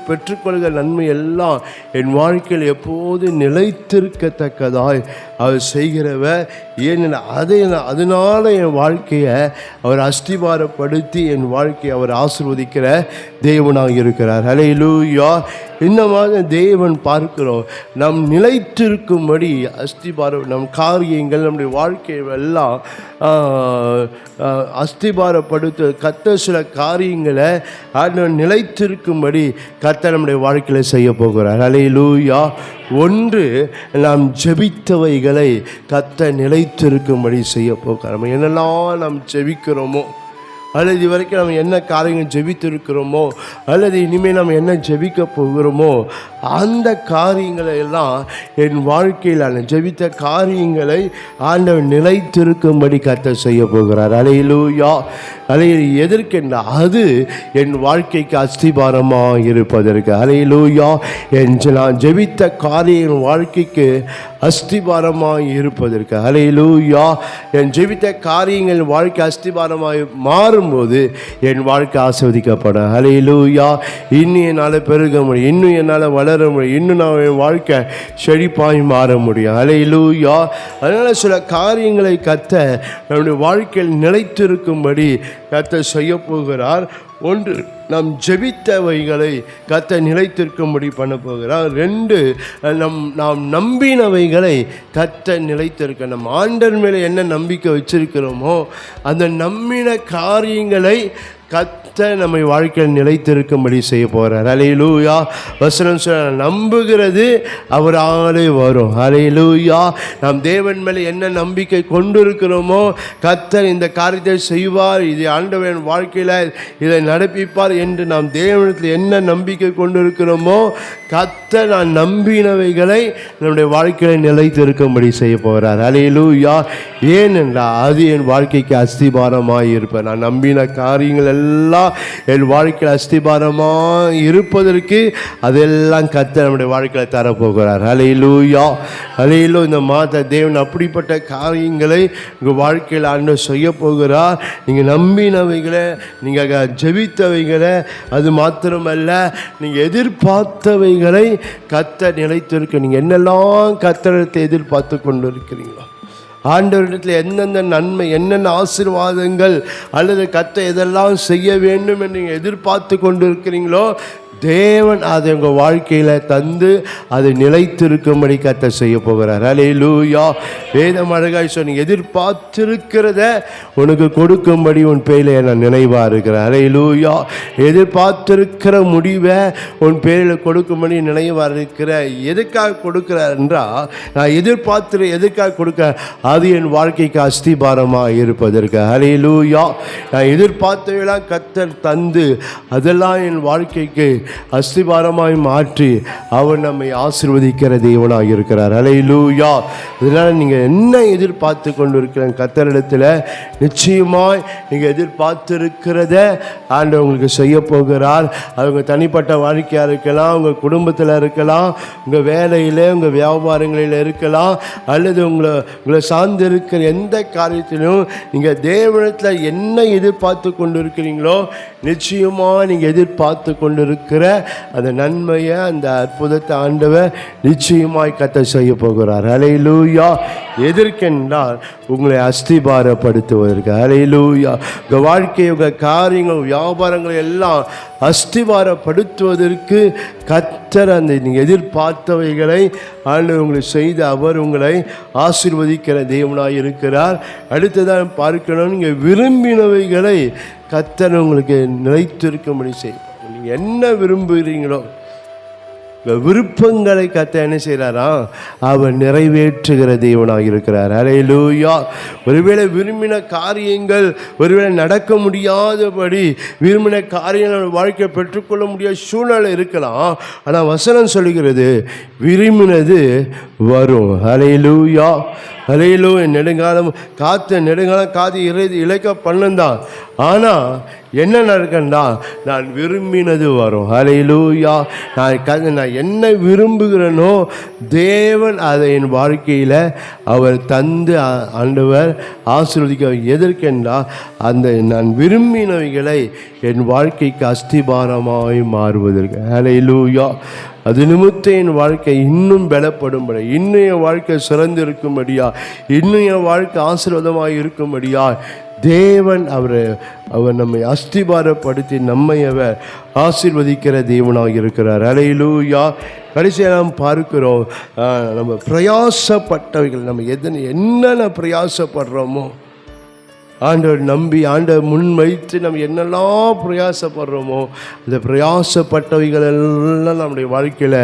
S2: பெற்றுக்கொள்கிற நன்மை எல்லாம் என் வாழ்க்கையில் எப்போது நிலைத்திருக்கத்தக்கதாய் அவர் செய்கிறவர். ஏனென்றால் அதனால் என் வாழ்க்கையை அவர் அஸ்திபாரப்படுத்தி என் வாழ்க்கையை அவர் ஆசீர்வதிக்கிற தேவனாக இருக்கிறார். ஹல்லேலூயா. இந்த மாதிரி தேவன் பார்க்கிறோம், நம் நிலைத்திருக்கும்படி நம் காரியங்கள், நம்முடைய வாழ்க்கை எல்லாம் அஸ்திபாரப்படுத்த கர்த்தர் சில காரியங்களை நிலைத்திருக்கும்படி கர்த்தர் நம்முடைய வாழ்க்கையில் செய்ய போகிறார். ஹல்லேலூயா. ஒன்று, நாம் ஜெபித்தவைகளை கர்த்தர் நிலைத்திருக்கும்படி செய்ய போகிறார். என்னெல்லாம் நாம் ஜெபிக்கிறோமோ
S1: அல்லது இதுவரைக்கும் நம்ம என்ன காரியங்கள் ஜெபித்திருக்கிறோமோ அல்லது இனிமேல் நம்ம என்ன ஜெபிக்க போகிறோமோ அந்த காரியங்களை எல்லாம் என் வாழ்க்கையில் நான் ஜெபித்த காரியங்களை ஆண்டவர் நிலைத்திருக்கும்படி கர்த்தர் செய்ய போகிறார். அல்லேலூயா. எதற்கென்ற அது என் வாழ்க்கைக்கு அஸ்திபாரமாக இருப்பதற்கு. அல்லேலூயா. நான் ஜெபித்த காரியம் வாழ்க்கைக்கு அஸ்திபாரமாக இருப்பதற்கு. அல்லேலூயா. என் ஜெபித்த காரியங்கள் வாழ்க்கை அஸ்திபாரமாக மாறும்போது என் வாழ்க்கை ஆசீர்வதிக்கப்படும். அல்லேலூயா. இன்னும் என்னால் பெருக முடியும், இன்னும் என்னால் வளர முடியும், இன்னும் நான் என் வாழ்க்கை செழிப்பாய் மாற முடியும். அல்லேலூயா. அதனால் சில காரியங்களை கர்த்தர் நம்முடைய வாழ்க்கையில் நிலைத்திருக்கும்படி கர்த்தர் செய்ய போகிறார். ஒன்று, நாம் ஜெபித்தவைகளை கர்த்தர் நிலைத்திருக்கும்படி பண்ண போகிறார். ரெண்டு, நாம் நம்பினவைகளை கர்த்தர் நிலைத்திருக்க, நம் ஆண்டவர் மேலே என்ன நம்பிக்கை வச்சிருக்கிறோமோ அந்த நம்பின காரியங்களை கர்த்தர் நம்மை வாழ்க்கையில் நிலைத்திருக்கும்படி செய்ய போகிறார். அல்லேலூயா. வசனம் சொல்ல, நம்புகிறது அவராலே வரும். அல்லேலூயா. நாம் தேவன் மேலே என்ன நம்பிக்கை கொண்டிருக்கிறோமோ கர்த்தர் இந்த காரியத்தை செய்வார், இது ஆண்டவன் வாழ்க்கையில் இதை நடப்பிப்பார் என்று நாம் தேவனத்தில் என்ன நம்பிக்கை கொண்டிருக்கிறோமோ கர்த்தர் நான் நம்பினவைகளை நம்முடைய வாழ்க்கையில் நிலைத்திருக்கும்படி செய்ய போகிறார். அல்லேலூயா. ஏனென்றால் அது என் வாழ்க்கைக்கு அஸ்திபாரமாக இருப்பேன். நான் நம்பின காரியங்கள் எல்லாம் என் வாழ்க்கையில் அஸ்திபாரமாக இருப்பதற்கு அதெல்லாம் கர்த்தர் நம்முடைய வாழ்க்கையில் தரப்போகிறார். அல்லேலூயா. அல்லேலூயா. இந்த மாத தேவன் அப்படிப்பட்ட காரியங்களை உங்கள் வாழ்க்கையில் ஆண்டவர் செய்ய போகிறார். நீங்கள் நம்பினவைகளை, நீங்கள் ஜெபித்தவைகளை, அது மாத்திரமல்ல நீங்கள் எதிர்பார்த்தவைகளை கர்த்தர் நிலைத்திருக்க. நீங்கள் என்னெல்லாம் கர்த்தரத்தை எதிர்பார்த்து கொண்டு இருக்கிறீங்களோ, ஆண்டவரிடத்தில் எந்தெந்த நன்மை, என்னென்ன ஆசீர்வாதங்கள் அல்லது கர்த்தர் எதெல்லாம் செய்ய வேண்டும் என்று நீங்கள் எதிர்பார்த்து கொண்டு இருக்கிறீங்களோ தேவன் அதை உங்கள் வாழ்க்கையில் தந்து அதை நிலைத்திருக்கும்படி கர்த்தர் செய்ய போகிறார். அல்லேலூயா. வேதம் அழகாய் சொன்ன, எதிர்பார்த்திருக்கிறத உனக்கு கொடுக்கும்படி உன் பேரில் நான் நினைவாக இருக்கிறேன். அல்லேலூயா. எதிர்பார்த்திருக்கிற முடிவை உன் பேரில் கொடுக்கும்படி நினைவாக இருக்கிற. எதுக்காக கொடுக்கிறார் என்றால், நான் எதிர்பார்த்து எதுக்காக கொடுக்க, அது என் வாழ்க்கைக்கு அஸ்திபாரமாக இருப்பதற்கு. அல்லேலூயா. நான் எதிர்பார்த்தவையெல்லாம் கர்த்தர் தந்து அதெல்லாம் என் வாழ்க்கைக்கு அஸ்திபாரமாய் மாற்றி அவர் நம்மை ஆசீர்வதிக்கிற தேவனாக இருக்கிறார். அல்லேலூயா. இதனால் நீங்கள் என்ன எதிர்பார்த்து கொண்டு இருக்கிற கர்த்தரிடத்தில் நிச்சயமாய் நீங்கள் எதிர்பார்த்திருக்கிறத ஆண்டவர் உங்களுக்கு செய்ய போகிறார். அது உங்கள் தனிப்பட்ட வாழ்க்கையாக இருக்கலாம், உங்கள் குடும்பத்தில் இருக்கலாம், உங்கள் வேலையில், உங்கள் வியாபாரங்களில் இருக்கலாம், அல்லது உங்களை சார்ந்து இருக்கிற எந்த காரியத்திலும் நீங்கள் தேவனிடத்தில் என்ன எதிர்பார்த்து கொண்டு இருக்கிறீங்களோ நிச்சயமாக நீங்கள் எதிர்பார்த்து கொண்டு இருக்கிற அந்த நன்மையை, அந்த அற்புதத்தை ஆண்டவர் நிச்சயமாய் கர்த்தர் செய்ய போகிறார். அல்லேலூயா. எதற்கென்றால் உங்களை அஸ்திபாரப்படுத்துவதற்கு. அல்லேலூயா. உங்கள் வாழ்க்கை, உங்கள் காரியங்கள், வியாபாரங்கள் எல்லாம் அஸ்திபாரப்படுத்துவதற்கு கர்த்தர் அந்த நீங்கள் எதிர்பார்த்தவைகளை ஆண்டவர் உங்களை செய்து அவர் உங்களை ஆசீர்வதிக்கிற தேவனாய் இருக்கிறார். அடுத்ததான் பார்க்கணும், நீங்கள் விரும்பினவைகளை கர்த்தர் உங்களுக்கு நிலைத்திருக்கும்படி செய்வார். நீங்கள் என்ன விரும்புகிறீங்களோ விருப்பங்களை கர்த்தர் என்ன செய்கிறாரா, அவர் நிறைவேற்றுகிற தேவனாக இருக்கிறார். அல்லேலூயா. ஒருவேளை விரும்பின காரியங்கள் ஒருவேளை நடக்க முடியாதபடி விரும்பின காரியங்கள் வாழ்க்கை பெற்றுக்கொள்ள முடியாத சூழ்நிலை இருக்கலாம். ஆனால் வசனம் சொல்லுகிறது விரும்பினது வரும். அல்லேலூயா. அல்லேலூயா. நெடுங்காலம் காத்து இழைக்க பண்ணுந்தான். ஆனால் என்ன நடக்கண்டா, நான் விரும்பினது வரும். அல்லேலூயா. நான் என்ன விரும்புகிறேனோ தேவன் அதை என் வாழ்க்கையில் அவர் தந்து ஆண்டவர் ஆசீர்வதிக்க. எதற்கென்றா அந்த நான் விரும்பினவைகளை என் வாழ்க்கைக்கு அஸ்திபாரமாய் மாறுவதற்கு. அல்லேலூயா. அது நிமித்தம் என் வாழ்க்கை இன்னும் பலப்படும்படி, இன்னும் என் வாழ்க்கை சிறந்து இருக்கும்படியா, இன்னும் என் வாழ்க்கை ஆசீர்வாதமாக இருக்கும்படியா தேவன் அவர் நம்மை அஸ்திபாரப்படுத்தி நம்மை அவர் ஆசீர்வதிக்கிற தேவனாக இருக்கிறார். அல்லேலூயா. கடைசியாக நாம் பார்க்கிறோம், நம்ம பிரயாசப்பட்டவைகள், நம்ம என்னென்ன பிரயாசப்படுறோமோ ஆண்டவர் நம்பி ஆண்டவர் முன் வைத்து நம்ம என்னெல்லாம் பிரயாசப்படுறோமோ அந்த பிரயாசப்பட்டவைகள் எல்லாம் நம்முடைய வாழ்க்கையில்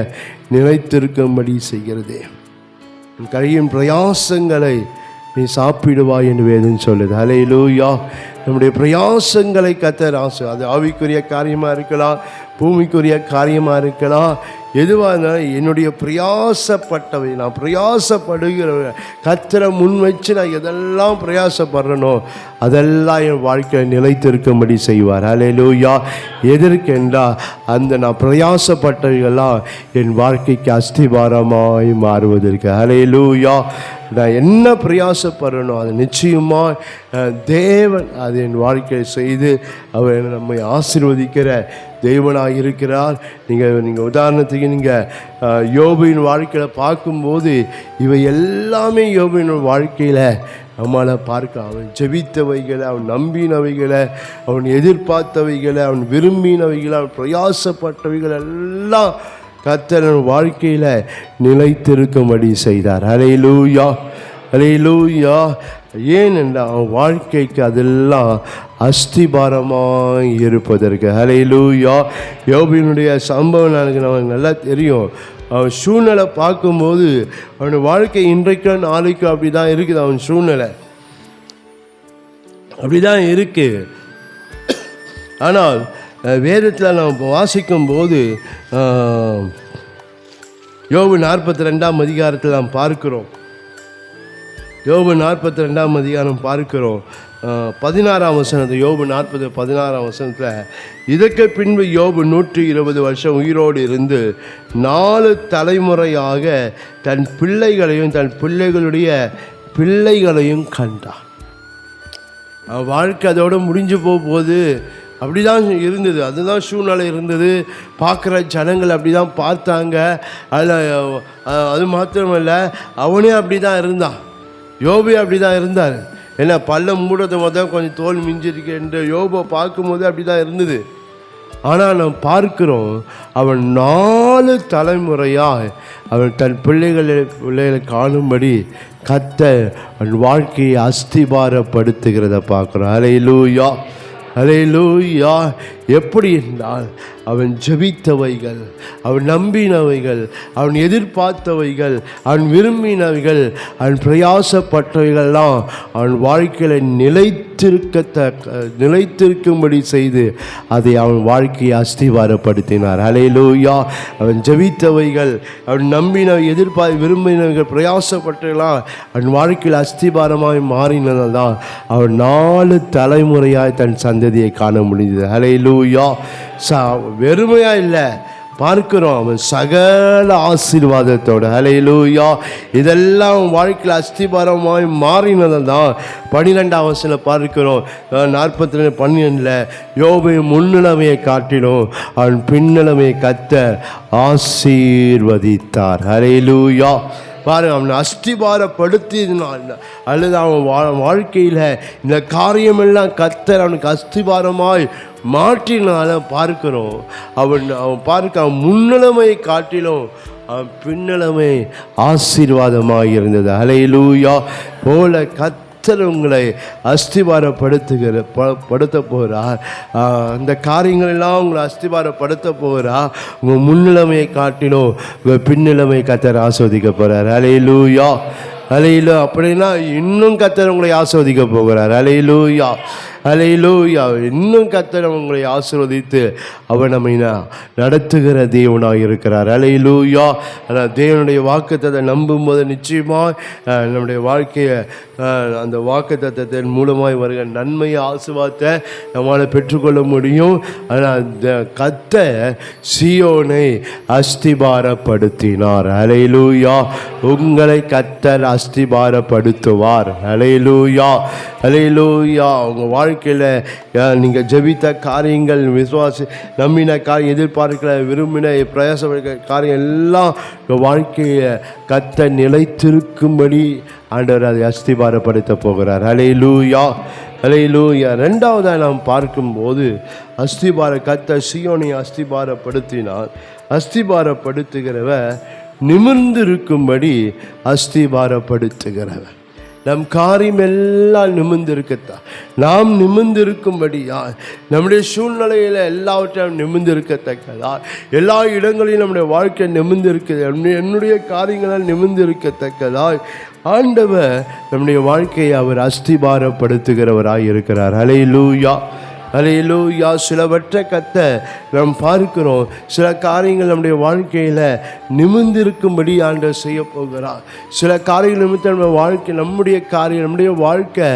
S1: நிலைத்திருக்கும்படி செய்கிறது. கையின் பிரயாசங்களை நீ சாப்பிடுவாய் என்று வேதம் சொல்லுது. அல்லேலூயா.
S2: நம்முடைய பிரயாசங்களை கர்த்தர் அது ஆவிக்குரிய காரியமாக இருக்கலாம், பூமிக்குரிய காரியமாக இருக்கலாம், எதுவாக என்னுடைய பிரயாசப்பட்டவை, நான் பிரயாசப்படுகிற கர்த்தரை முன் வச்சு நான் எதெல்லாம் பிரயாசப்படுறனோ அதெல்லாம் என் வாழ்க்கையில் நிலைத்திருக்கும்படி செய்வார். ஹல்லேலூயா. எதற்கென்றா அந்த நான் பிரயாசப்பட்டவைகள்லாம் என் வாழ்க்கைக்கு அஸ்திபாரமாய் மாறுவதற்கு. ஹல்லேலூயா. நான் என்ன பிரயாசப்படுறனோ அது நிச்சயமாக தேவன் அது என் வாழ்க்கையை செய்து அவர் நம்மை ஆசீர்வதிக்கிற தேவனாக இருக்கிறார். நீங்கள் உதாரணத்துக்கு நீங்கள் யோபின் வாழ்க்கையில் பார்க்கும்போது இவை எல்லாமே யோபின் வாழ்க்கையில் நம்மளால் பார்க்கலாம். அவன் ஜெபித்தவைகளை, அவன் நம்பினவைகளை, அவன் எதிர்பார்த்தவைகளை, அவன் விரும்பினவைகளை, அவன் பிரயாசப்பட்டவைகள் எல்லாம் கர்த்தர் வாழ்க்கையில் நிலைத்திருக்கும்படி செய்தார். ஹல்லேலூயா, ஹல்லேலூயா. ஏனென்றால் அவன் வாழ்க்கைக்கு அதெல்லாம் அஸ்திபாரமாக இருப்பதற்கு. ஹல்லேலூயா. யோபினுடைய சம்பவம் நமக்கு நல்லா தெரியும். அவன் சூழ்நிலை பார்க்கும்போது அவன் வாழ்க்கை இன்றைக்கும் நாளைக்கும் அப்படி தான் இருக்குது. அவன் சூழ்நிலை அப்படி தான் இருக்குது. ஆனால் வேதத்தில் நாம் வாசிக்கும்போது யோபு 42ஆம் அதிகாரத்தில் நாம் பார்க்கிறோம். யோபு 42ஆம் அதிகாரம் பார்க்கிறோம். 16ஆம் வசனத்தில், யோபு 40:16ஆம் வசனத்தில், இதற்கு பின்பு யோபு 120 வருஷம் உயிரோடு இருந்து 4 தலைமுறையாக தன் பிள்ளைகளையும் தன் பிள்ளைகளுடைய பிள்ளைகளையும் கண்டான். வாழ்க்கை அதோடு முடிஞ்சு போகும்போது அப்படி தான் இருந்தது. அதுதான் சூழ்நிலை இருந்தது. பார்க்குற ஜனங்கள் அப்படி தான் பார்த்தாங்க. அது மாத்திரமல்ல, அவனே அப்படி தான் இருந்தான். யோபு அப்படி தான் இருந்தார். ஏன்னா பள்ளம் மூடத்தை மொத்தம் கொஞ்சம் தோல் மிஞ்சிருக்கேன்ற யோபை பார்க்கும்போது அப்படி தான் இருந்தது. ஆனால் நாம் பார்க்கிறோம், அவன் 4 தலைமுறையாக அவன் தன் பிள்ளைகளை காணும்படி கர்த்தர் அவன் வாழ்க்கையை அஸ்திபாரப்படுத்துகிறத பார்க்குறோம். ஹல்லேலூயா, ஹல்லேலூயா. எப்படி என்றால் அவன் ஜெபித்தவைகள், அவன் நம்பினவைகள், அவன் எதிர்பார்த்தவைகள், அவன் விரும்பினவைகள், அவன் பிரயாசப்பட்டவைகள்லாம் அவன் வாழ்க்கையில் நிலைத்திருக்கும்படி செய்து அதை அவன் வாழ்க்கையை அஸ்திவாரப்படுத்தினார். ஹல்லேலூயா. அவன் ஜெபித்தவைகள், அவன் நம்பினவை, விரும்பினவைகள், பிரயாசப்பட்டவைகளாம் அவன் வாழ்க்கையில் அஸ்திபாரமாய் மாறினதால் தான் அவன் 4 தலைமுறையாய் தன் சந்ததியை காண முடிந்தது. ஹல்லேலூயா. வெறுமையாக இல்லை, பார்க்கிறோம் அவன் சகல ஆசீர்வாதத்தோடு. ஹல்லேலூயா. இதெல்லாம் வாழ்க்கையில் அஸ்திபாரமாய் மாறினதால் தான் 12ஆம் வசனத்தில் பார்க்கிறோம். 42:12 யோபு முன்னிலைமையை காட்டிலும் அவன் பின்னிலைமையை கர்த்தர் ஆசீர்வதித்தார். ஹல்லேலூயா. பாருங்க, அவனை அஸ்திபாரப்படுத்தினான் அல்லது அவன் வாழ்க்கையில் இந்த காரியமெல்லாம் கர்த்தர் அவனுக்கு அஸ்திபாரமாய் மாற்றினால பார்க்கிறோம். அவன் அவன் முன்னிலைமையை காட்டிலும் அவன் பின்னிலைமை ஆசீர்வாதமாக இருந்தது. ஹல்லேலூயா. போல கர்த்தர் உங்களை படுத்த போகிறார். அந்த காரியங்களெல்லாம் உங்களை அஸ்திபாரப்படுத்த போகிறார். உங்கள் முன்னிலைமையை காட்டிலும் உங்கள் பின்னிலைமை கர்த்தர் ஆஸ்வதிக்க போகிறார். ஹல்லேலூயா, ஹல்லேலூயா. அப்படின்னா இன்னும் கர்த்தர் உங்களை ஆஸ்வதிக்க போகிறார். ஹல்லேலூயா, ஹல்லேலூயா. இன்னும் கர்த்தர் உங்களை ஆசீர்வதித்து அவர் நம்மை நடத்துகிற தேவனாக இருக்கிறார். ஹல்லேலூயா. ஆனால் தேவனுடைய வாக்குத்தத்தத்தை நம்பும்போது நிச்சயமாக நம்முடைய வாழ்க்கையை அந்த வாக்குத்தத்தத்தின் மூலமாய் வருகிற நன்மையை ஆசீர்வாதத்தை நம்மளால் பெற்றுக்கொள்ள முடியும். ஆனால் கர்த்தர் சீயோனை அஸ்திபாரப்படுத்தினார். ஹல்லேலூயா. உங்களை கர்த்தர் அஸ்திபாரப்படுத்துவார். ஹல்லேலூயா, ஹல்லேலூயா. உங்கள் வாழ்க்கையில் நீங்கள் ஜெபித்த காரியங்கள், நம்பின காரியம், எதிர்பார்க்கிற விரும்பின பிரயாச காரியம் எல்லாம் உங்கள் வாழ்க்கையை கர்த்தர் நிலைத்திருக்கும்படி ஆண்டவர் அதை அஸ்திபாரப்படுத்த போகிறார். ஹல்லேலூயா, ஹல்லேலூயா. 2வதாக நாம் பார்க்கும்போது கர்த்தர் சீயோனை அஸ்திபாரப்படுத்தினார். அஸ்திபாரப்படுத்துகிறவர் நிமிர்ந்திருக்கும்படி அஸ்திபாரப்படுத்துகிறவர். நம் காரியம் எல்லாம் நிமிர்ந்திருக்கத்தான், நாம் நிமிர்ந்திருக்கும்படியா நம்முடைய சூழ்நிலையில் எல்லாவற்றையும் நிமிர்ந்திருக்கத்தக்கதா, எல்லா இடங்களிலும் நம்முடைய வாழ்க்கை நிமிர்ந்திருக்கிறது, என்னுடைய காரியங்களால் நிமிர்ந்திருக்கத்தக்கதா ஆண்டவர் நம்முடைய வாழ்க்கையை அவர் அஸ்திபாரப்படுத்துகிறவராய் இருக்கிறார். ஹல்லேலூயா, ஹல்லேலூயா. சிலவற்றை நாம் பார்க்கிறோம். சில காரியங்கள் நம்முடைய வாழ்க்கையில் நிமிர்ந்திருக்கும்படி ஆண்டவர் செய்ய போகிறார். சில காரியங்கள் நிமித்தம் நம்முடைய காரியம் நம்முடைய வாழ்க்கை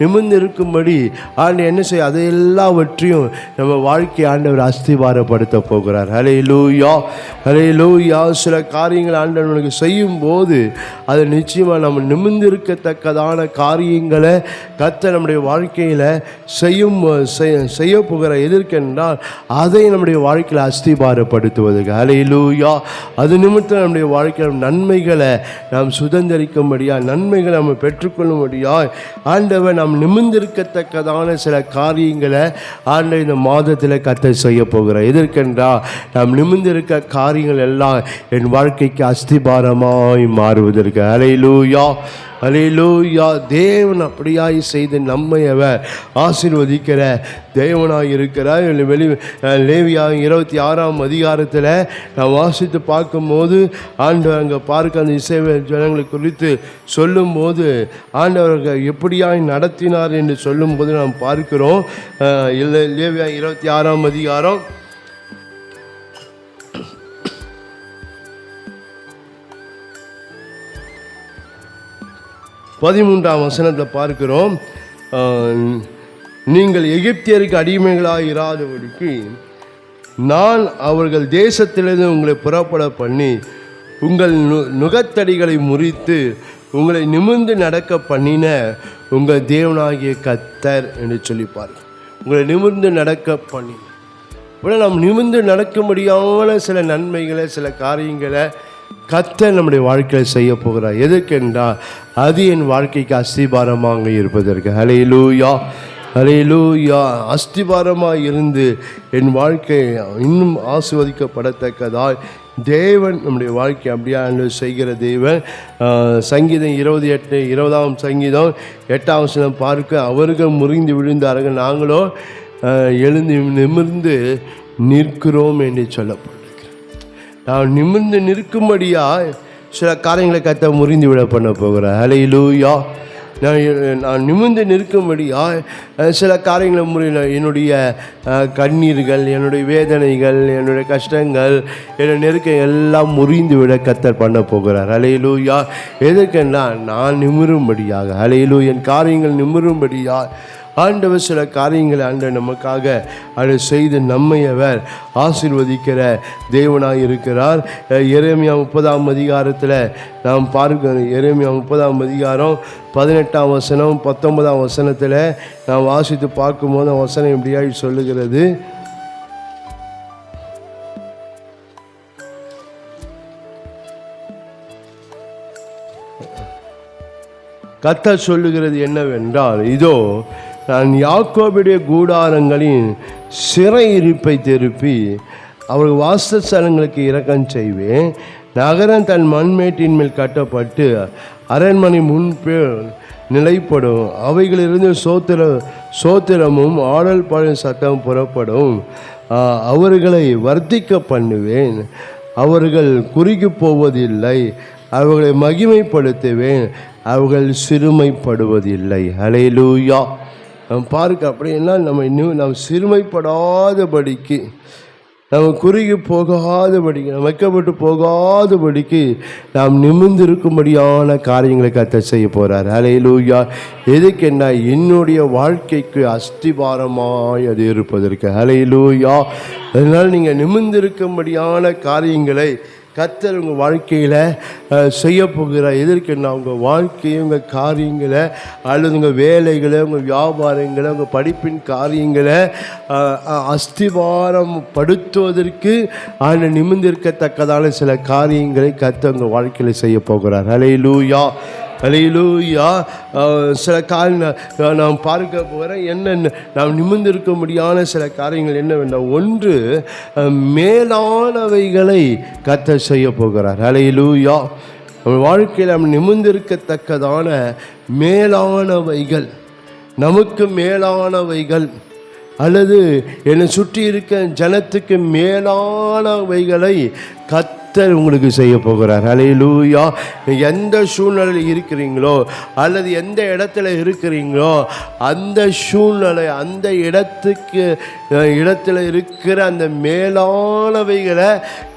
S2: நிமிர்ந்திருக்கும்படி ஆண்டவர் என்ன செய்ய, அதை எல்லாவற்றையும் நம்ம வாழ்க்கையை ஆண்டவர் அஸ்திபாரப்படுத்த போகிறார். ஹல்லேலூயா, ஹல்லேலூயா. சில காரியங்கள் ஆண்டவர் நமக்கு செய்யும் போது அது நிச்சயமாக நம்ம நிமிர்ந்திருக்கத்தக்கதான காரியங்களை கர்த்தர் நம்முடைய வாழ்க்கையில் செய்ய போகிற எதற்கென்றால் அதை நம்முடைய வாழ்க்கையில் அஸ்திபாரப்படுத்துவதற்கு. ஹல்லேலூயா. அது நிமித்தம் நம்முடைய வாழ்க்கையில் நன்மைகளை நாம் சுதந்திரிக்கும்படியா, நன்மைகளை நம்ம பெற்றுக்கொள்ளும்படியா ஆண்டவர் நாம் நிமிர்ந்திருக்கத்தக்கதான சில காரியங்களை ஆண்டவர் இந்த மாதத்தில் கர்த்தர் செய்ய போகிறார். எதற்கென்றால் நாம் நிமிர்ந்திருக்க காரியங்கள் எல்லாம் என் வாழ்க்கைக்கு அஸ்திபாரமாய் மாறுவதற்கு. ஹல்லேலூயா, ஹல்லேலூயா. தேவன் அப்படியாய் செய்து நம்மை அவர் ஆசீர்வதிக்கிற தேவனாய் இருக்கிறார். லேவியா 26ஆம் அதிகாரத்தில் நான் வாசித்து பார்க்கும்போது ஆண்டவர் அங்கே பார்க்க அந்த இஸ்ரவேல் ஜனங்களை குறித்து சொல்லும்போது ஆண்டவர்கள் எப்படியாய் நடத்தினார் என்று சொல்லும்போது நாம் பார்க்கிறோம். லேவியா 26ஆம் அதிகாரம் 13ஆம் வசனத்தை பார்க்கிறோம். நீங்கள் எகிப்தியருக்கு அடிமைகளாக இராதபடிக்கு நான் அவர்கள் தேசத்திலிருந்து உங்களை புறப்பட பண்ணி உங்கள் நுகத்தடிகளை முறித்து உங்களை நிமிர்ந்து நடக்க பண்ணின உங்கள் தேவனாகிய கர்த்தர் என்று சொல்லிப்பார். உங்களை நிமிர்ந்து நடக்க பண்ணி நாம் நிமிர்ந்து நடக்க முடியாமல் சில நன்மைகளை சில காரியங்களை கர்த்தர் நம்முடைய வாழ்க்கையில் செய்ய போகிறார். எதற்கென்றால் அது என் வாழ்க்கைக்கு அஸ்திபாரமாக இருப்பதற்கு. ஹல்லேலூயா, ஹல்லேலூயா. அஸ்திபாரமாக இருந்து என் வாழ்க்கை இன்னும் ஆசீர்வதிக்கப்படத்தக்கதால் தேவன் நம்முடைய வாழ்க்கை அப்படியா செய்கிற தேவன். சங்கீதம் 20ஆம் சங்கீதம் 8ஆம் வசனம் பார்க்க, அவர்கள் முறிந்து விழுந்தார்கள், நாங்களோ எழுந்து நிமிர்ந்து நிற்கிறோம் என்று சொல்லப்பட்டிருக்கிறேன். நான் நிமிர்ந்து நிற்கும்படியா சில காரியங்களை கர்த்தர் முறிந்து விட பண்ண போகிறேன். ஹல்லேலூயா. நான் நிமிர்ந்து நிற்கும்படியா சில காரியங்களை என்னுடைய கண்ணீர்கள், என்னுடைய வேதனைகள், என்னுடைய கஷ்டங்கள், என்னுடைய நெருக்கம் எல்லாம் முறிந்து விட கர்த்தர் பண்ண போகிறார். ஹல்லேலூயா. எதற்கென்னா நான் நிமிரும்படியாக, ஹல்லேலூயா, என் காரியங்கள் நிமிரும்படியா ஆண்டவர் சில காரியங்களை ஆண்டவர் நமக்காக அதை செய்து நம்மை அவர் ஆசீர்வதிக்கிற தேவனாக இருக்கிறார். எரேமியா 30ஆம் அதிகாரத்தில் நாம் பார்க்கிறோம். எரேமியா 30ஆம் அதிகாரம் 18ஆம் வசனம் 19ஆம் வசனத்தில் நாம் வாசித்து பார்க்கும்போது வசனம் எப்படியாய் சொல்லுகிறது. கர்த்தர் சொல்லுகிறது என்னவென்றால், இதோ நான் யாக்கோபுடைய கூடாரங்களின் சிறையிருப்பை திருப்பி அவர்கள் வாசஸ்தலங்களுக்கு இரக்கம் செய்வேன். நகரம் தன் மண்மேட்டின் மேல் கட்டப்பட்டு அரண்மனை முன்பே நிலைப்படும். அவைகளிலிருந்து சோத்திரமும் ஆடல் பாடல் சத்தம் புறப்படும். அவர்களை வர்த்திக்க பண்ணுவேன். அவர்கள் குறுகி போவதில்லை. அவர்களை மகிமைப்படுத்துவேன். அவர்கள் சிறுமைப்படுவதில்லை. ஹல்லேலூயா. நம்ம பார்க்க அப்படின்னா நம்ம சிறுமைப்படாதபடிக்கு, நம்ம குறுகி போகாதபடிக்கு, நம்ம வைக்கப்பட்டு போகாதபடிக்கு நாம் நிமிர்ந்திருக்கும்படியான காரியங்களை கர்த்தர் செய்ய போகிறார். ஹல்லேலூயா. எதுக்கென்னா என்னுடைய வாழ்க்கைக்கு அஸ்திபாரமாய் அது இருப்பதற்கு. ஹல்லேலூயா. அதனால் நீங்கள் நிமிர்ந்திருக்கும்படியான காரியங்களை கர்த்தர் உங்கள் வாழ்க்கையில் செய்ய போகிறார். எதற்குன்னா உங்கள் வாழ்க்கையை, உங்கள் காரியங்களை, அல்லது உங்கள் வேலைகளை, உங்கள் வியாபாரங்களை, உங்கள் படிப்பின் காரியங்களை அஸ்திபாரம் படுத்துவதற்கு நிமிர்ந்திருக்கத்தக்கதான சில காரியங்களை கர்த்தர் உங்கள் வாழ்க்கையில் செய்ய போகிறார். ஹல்லேலூயா, ஹல்லேலூயா. சில காரியம் நாம் பார்க்க போகிறேன். என்ன நாம் நிமிர்ந்திருக்க முடியாத சில காரியங்கள் என்னவென்றால், ஒன்று மேலானவைகளை கர்த்தர் செய்ய போகிறார். ஹல்லேலூயா. நம்ம வாழ்க்கையில் நாம் நிமிர்ந்திருக்கத்தக்கதான மேலானவைகள், நமக்கு மேலானவைகள், அல்லது என்னை சுற்றி இருக்க ஜனத்துக்கு மேலானவைகளை கர்த்தர் கர்த்தர் உங்களுக்கு செய்ய போகிறார். ஹல்லேலூயா. எந்த சூழ்நிலையில் இருக்கிறீங்களோ அல்லது எந்த இடத்துல இருக்கிறீங்களோ அந்த சூழ்நிலை, அந்த இடத்துல இருக்கிற அந்த மேலானவைகளை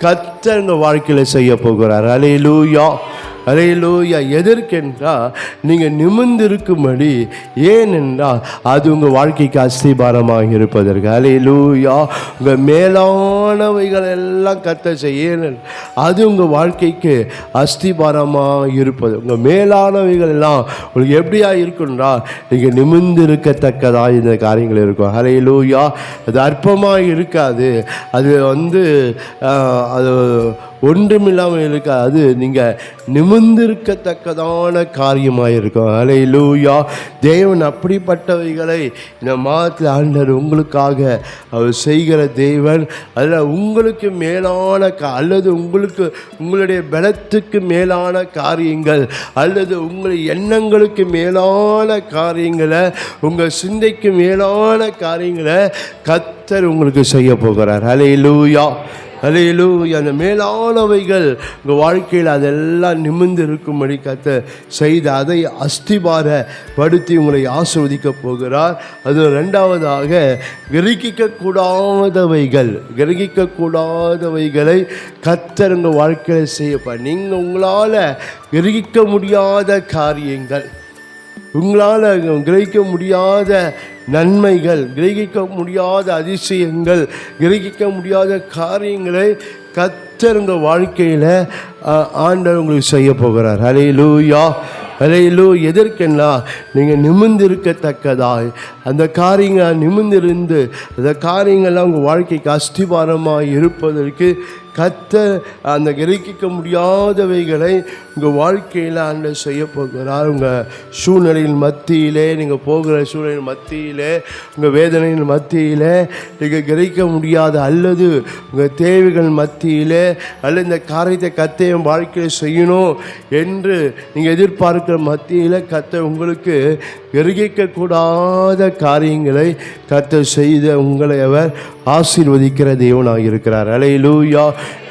S2: கர்த்தர் உங்கள் வாழ்க்கையில் செய்ய போகிறார். ஹல்லேலூயா, ஹல்லேலூயா. எதற்கென்றால் நீங்கள் நிமிர்ந்திருக்கும்படி. ஏனென்றால் அது உங்கள் வாழ்க்கைக்கு அஸ்திபாரமாக இருப்பதற்கு. ஹல்லேலூயா. உங்கள் மேலானவைகள் எல்லாம் கர்த்தர் செய்ய, அது உங்கள் வாழ்க்கைக்கு அஸ்திபாரமாக இருப்பது. உங்கள் மேலானவைகள் எல்லாம் உங்களுக்கு எப்படியா இருக்குன்றா, நீங்கள் நிமிர்ந்திருக்கத்தக்கதாக இந்த காரியங்கள் இருக்கும். ஹல்லேலூயா. அது அற்பமாக இருக்காது. அது அது ஒன்றுமில்லாமல் இருக்காது. அது நீங்கள் நிமிர்ந்திருக்கத்தக்கதான காரியமாக இருக்கும். ஹல்லேலூயா. தேவன் அப்படிப்பட்டவைகளை இந்த மாதத்தில் ஆண்டவர் உங்களுக்காக அவர் செய்கிற தேவன். அதில் உங்களுக்கு மேலான அல்லது உங்களுடைய பலத்துக்கு மேலான காரியங்கள் அல்லது உங்கள் எண்ணங்களுக்கு மேலான காரியங்களை, உங்கள் சிந்தைக்கு மேலான காரியங்களை கர்த்தர் உங்களுக்கு செய்ய போகிறார். ஹல்லேலூயா, ஹல்லேலூயா. அந்த மேலானவைகள் உங்கள் வாழ்க்கையில் அதெல்லாம் நிமிர்ந்து இருக்கும்படி கர்த்தர் செய்து அதை அஸ்திபாரப்படுத்தி உங்களை ஆசீர்வதிக்க போகிறார். அது ரெண்டாவதாக, கிரகிக்கக்கூடாதவைகளை கர்த்தர் உங்கள் வாழ்க்கையில் செய்யப்பார். நீங்கள் உங்களால் கிரகிக்க முடியாத காரியங்கள், உங்களால் கிரகிக்க முடியாத நன்மைகள், கிரகிக்க முடியாத அதிசயங்கள், கிரகிக்க முடியாத காரியங்களை கர்த்தர் உங்கள் வாழ்க்கையில் ஆண்டவர் உங்களுக்கு செய்ய போகிறார். ஹல்லேலூயா, ஹல்லேலூயா. எதற்கென்னா நீங்கள் நிமிர்ந்திருக்கத்தக்கதாய் அந்த காரியங்கள் நிமிர்ந்திருந்து அந்த காரியங்கள்லாம் உங்கள் வாழ்க்கைக்கு அஸ்திபாரமாக இருப்பதற்கு கர்த்தர் அந்த கிரகிக்க முடியாதவைகளை உங்கள் வாழ்க்கையில் ஆண்டவர் செய்ய போகிறார். உங்கள் சூழ்நிலையின் மத்தியிலே, நீங்கள் போகிற சூழ்நிலையின் மத்தியிலே, உங்கள் வேதனையின் மத்தியிலே, நீங்கள் கிரகிக்க முடியாத அல்லது உங்கள் தேவைகள் மத்தியிலே அல்லது இந்த காரியத்தை கர்த்தர் வாழ்க்கையில் செய்யணும் என்று நீங்கள் எதிர்பார்க்கிற மத்தியில் கர்த்தர் உங்களுக்கு கிரகிக்கக்கூடாத காரியங்களை கர்த்தர் செய்த உங்களை அவர் ஆசீர்வதிக்கிற தேவனாக இருக்கிறார். ஹல்லேலூயா.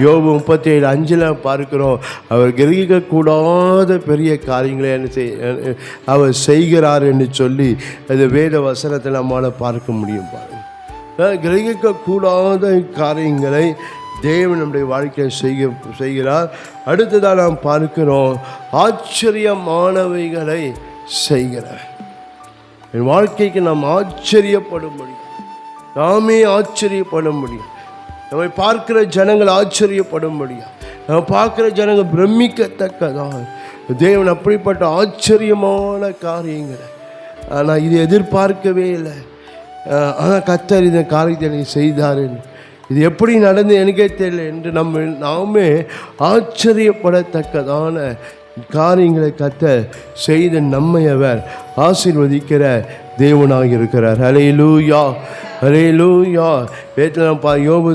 S2: யோபு 37:5 பார்க்கிறோம், அவர் கிரகிக்கக்கூடாத பெரிய காரியங்களை அவர் செய்கிறார் என்று சொல்லி அது வேத வசனத்தை நம்மால் பார்க்க முடியும். பாருங்கள், கிரகிக்கக்கூடாத காரியங்களை தேவன் நம்முடைய வாழ்க்கையை செய்கிறார். அடுத்ததாக நாம் பார்க்கிறோம், ஆச்சரியமானவைகளை செய்கிறார். என் வாழ்க்கைக்கு நாம் ஆச்சரியப்படும்படி, நாமே ஆச்சரியப்படும்படி, நம்மை பார்க்கிற ஜனங்கள் ஆச்சரியப்படும்படியா, நம்ம பார்க்குற ஜனங்கள் பிரமிக்கத்தக்கதான் தேவன் அப்படிப்பட்ட ஆச்சரியமான காரியங்களை ஆனால் இது எதிர்பார்க்கவே இல்லை. ஆனால் கர்த்தர் இந்த காரியத்தை நீ செய்தார், இது எப்படி நடந்து எனக்கே தெரியல என்று நாமே ஆச்சரியப்படத்தக்கதான காரியங்களை கர்த்தர் செய்த நம்மை அவர் ஆசீர்வதிக்கிற தேவனாக இருக்கிறார். ஹல்லேலூயா, ஹல்லேலூயா. வேதத்தில் யோபு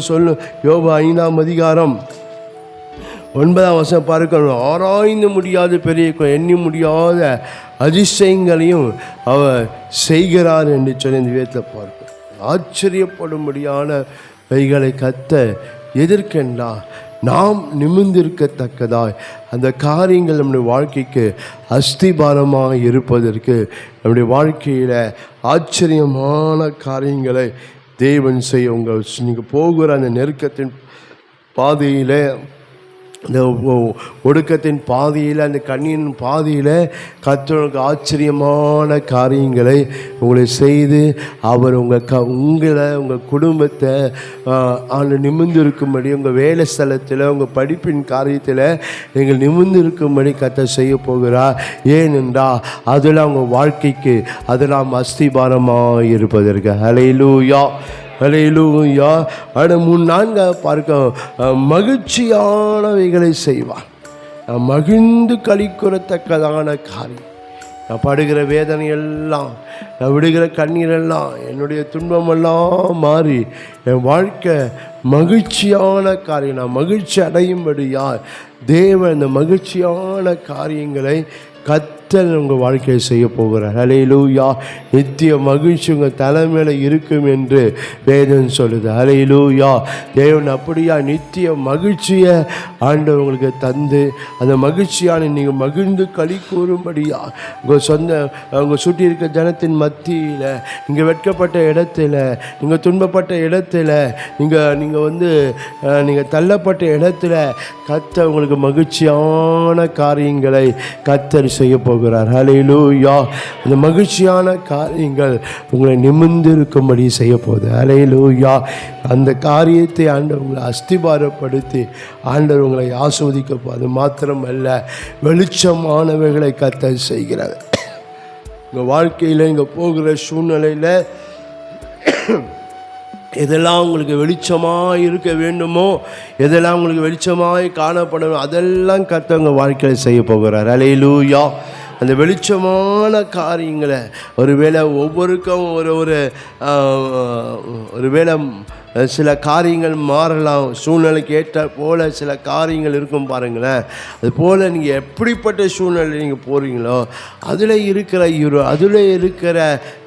S2: 5:9 பார்க்கணும், ஆராய்ந்து முடியாத பெரிய எண்ணி முடியாத அதிசயங்களையும் அவர் செய்கிறார் என்று சொல்லி இந்த வேதத்தில் பார்க்கிறோம். ஆச்சரியப்படும்படியான வைகளை கர்த்தர் எதற்கென்றா நாம் நிமிர்ந்திருக்கத்தக்கதாய் அந்த காரியங்கள் நம்முடைய வாழ்க்கைக்கு அஸ்திபாரமாக இருப்பதற்கு, நம்முடைய வாழ்க்கையில் ஆச்சரியமான காரியங்களை தேவன் செய்ய நீங்கள் போகிற அந்த நெருக்கத்தின் பாதையில், அந்த ஒடுக்கத்தின் பாதையில், அந்த கண்ணியின் பாதையில் கர்த்தருக்கு ஆச்சரியமான காரியங்களை உங்களை செய்து அவர் உங்கள் குடும்பத்தை நிமிர்ந்து இருக்கும்படி, உங்கள் வேலை ஸ்தலத்தில், உங்கள் படிப்பின் காரியத்தில் நீங்கள் நிமிர்ந்து இருக்கும்படி கர்த்தர் செய்ய போகிறார். ஏனென்றால் அதெல்லாம் உங்கள் வாழ்க்கைக்கு அதெல்லாம் அஸ்திபாரமாக இருப்பதற்கு. ஹல்லேலூயா, ஹல்லேலூயா. 3-4 பார்க்க மகிழ்ச்சியானவைகளை செய்வார். மகிழ்ந்து களிக்கிறத்தக்கதான காரியம். நான் படுகிற வேதனையெல்லாம், நான் விடுகிற கண்ணீரெல்லாம், என்னுடைய துன்பமெல்லாம் மாறி என் வாழ்க்கை மகிழ்ச்சியான காரியம், நான் மகிழ்ச்சி அடையும்படியார் தேவன் இந்த மகிழ்ச்சியான காரியங்களை கர்த்தர் உங்கள் வாழ்க்கையை செய்ய போகிறார். ஹல்லேலூயா. நித்திய மகிழ்ச்சி உங்கள் தலைமையில் இருக்கும் என்று வேதம் சொல்லுது. ஹல்லேலூயா. தேவன் அப்படியா நித்திய மகிழ்ச்சியை ஆண்டவர் உங்களுக்கு தந்து அந்த மகிழ்ச்சியான நீங்கள் மகிழ்ந்து களி கூறும்படியா உங்கள் சுற்றி இருக்க ஜனத்தின் மத்தியில், நீங்கள் வெட்கப்பட்ட இடத்துல, நீங்கள் துன்பப்பட்ட இடத்துல, நீங்கள் தள்ளப்பட்ட இடத்துல கர்த்தர் உங்களுக்கு மகிழ்ச்சியான காரியங்களை கர்த்தர் செய்ய போகிறார். ஹல்லேலூயா. அந்த மகிழ்ச்சியான காரியங்கள் உங்களை நிமிர்ந்திருக்கும்படி செய்ய போகுது. ஹல்லேலூயா. அந்த காரியத்தை ஆண்டவர் உங்களை அஸ்திபாரப்படுத்தி ஆண்டவர் உங்களை ஆஸ்வதிக்க போது மாத்திரமல்ல, வெளிச்சமானவைகளை கர்த்தர் செய்கிறார். உங்கள் வாழ்க்கையில் இங்கே போகிற சூழ்நிலையில் எதெல்லாம் உங்களுக்கு வெளிச்சமாக இருக்க வேண்டுமோ, எதெல்லாம் உங்களுக்கு வெளிச்சமாக காணப்படணும், அதெல்லாம் கர்த்தர் உங்கள் வாழ்க்கையில் செய்ய போகிறார். ஹல்லேலூயா. அந்த வெளிச்சமான காரியங்களை ஒருவேளை ஒவ்வொருக்கும் ஒருவேளை சில காரியங்கள் மாறலாம், சூழ்நிலைக்கு ஏற்ற போல் சில காரியங்கள் இருக்கும் பாருங்களேன். அது போல் நீங்கள் எப்படிப்பட்ட சூழ்நிலை நீங்கள் போகிறீங்களோ அதில் இருக்கிற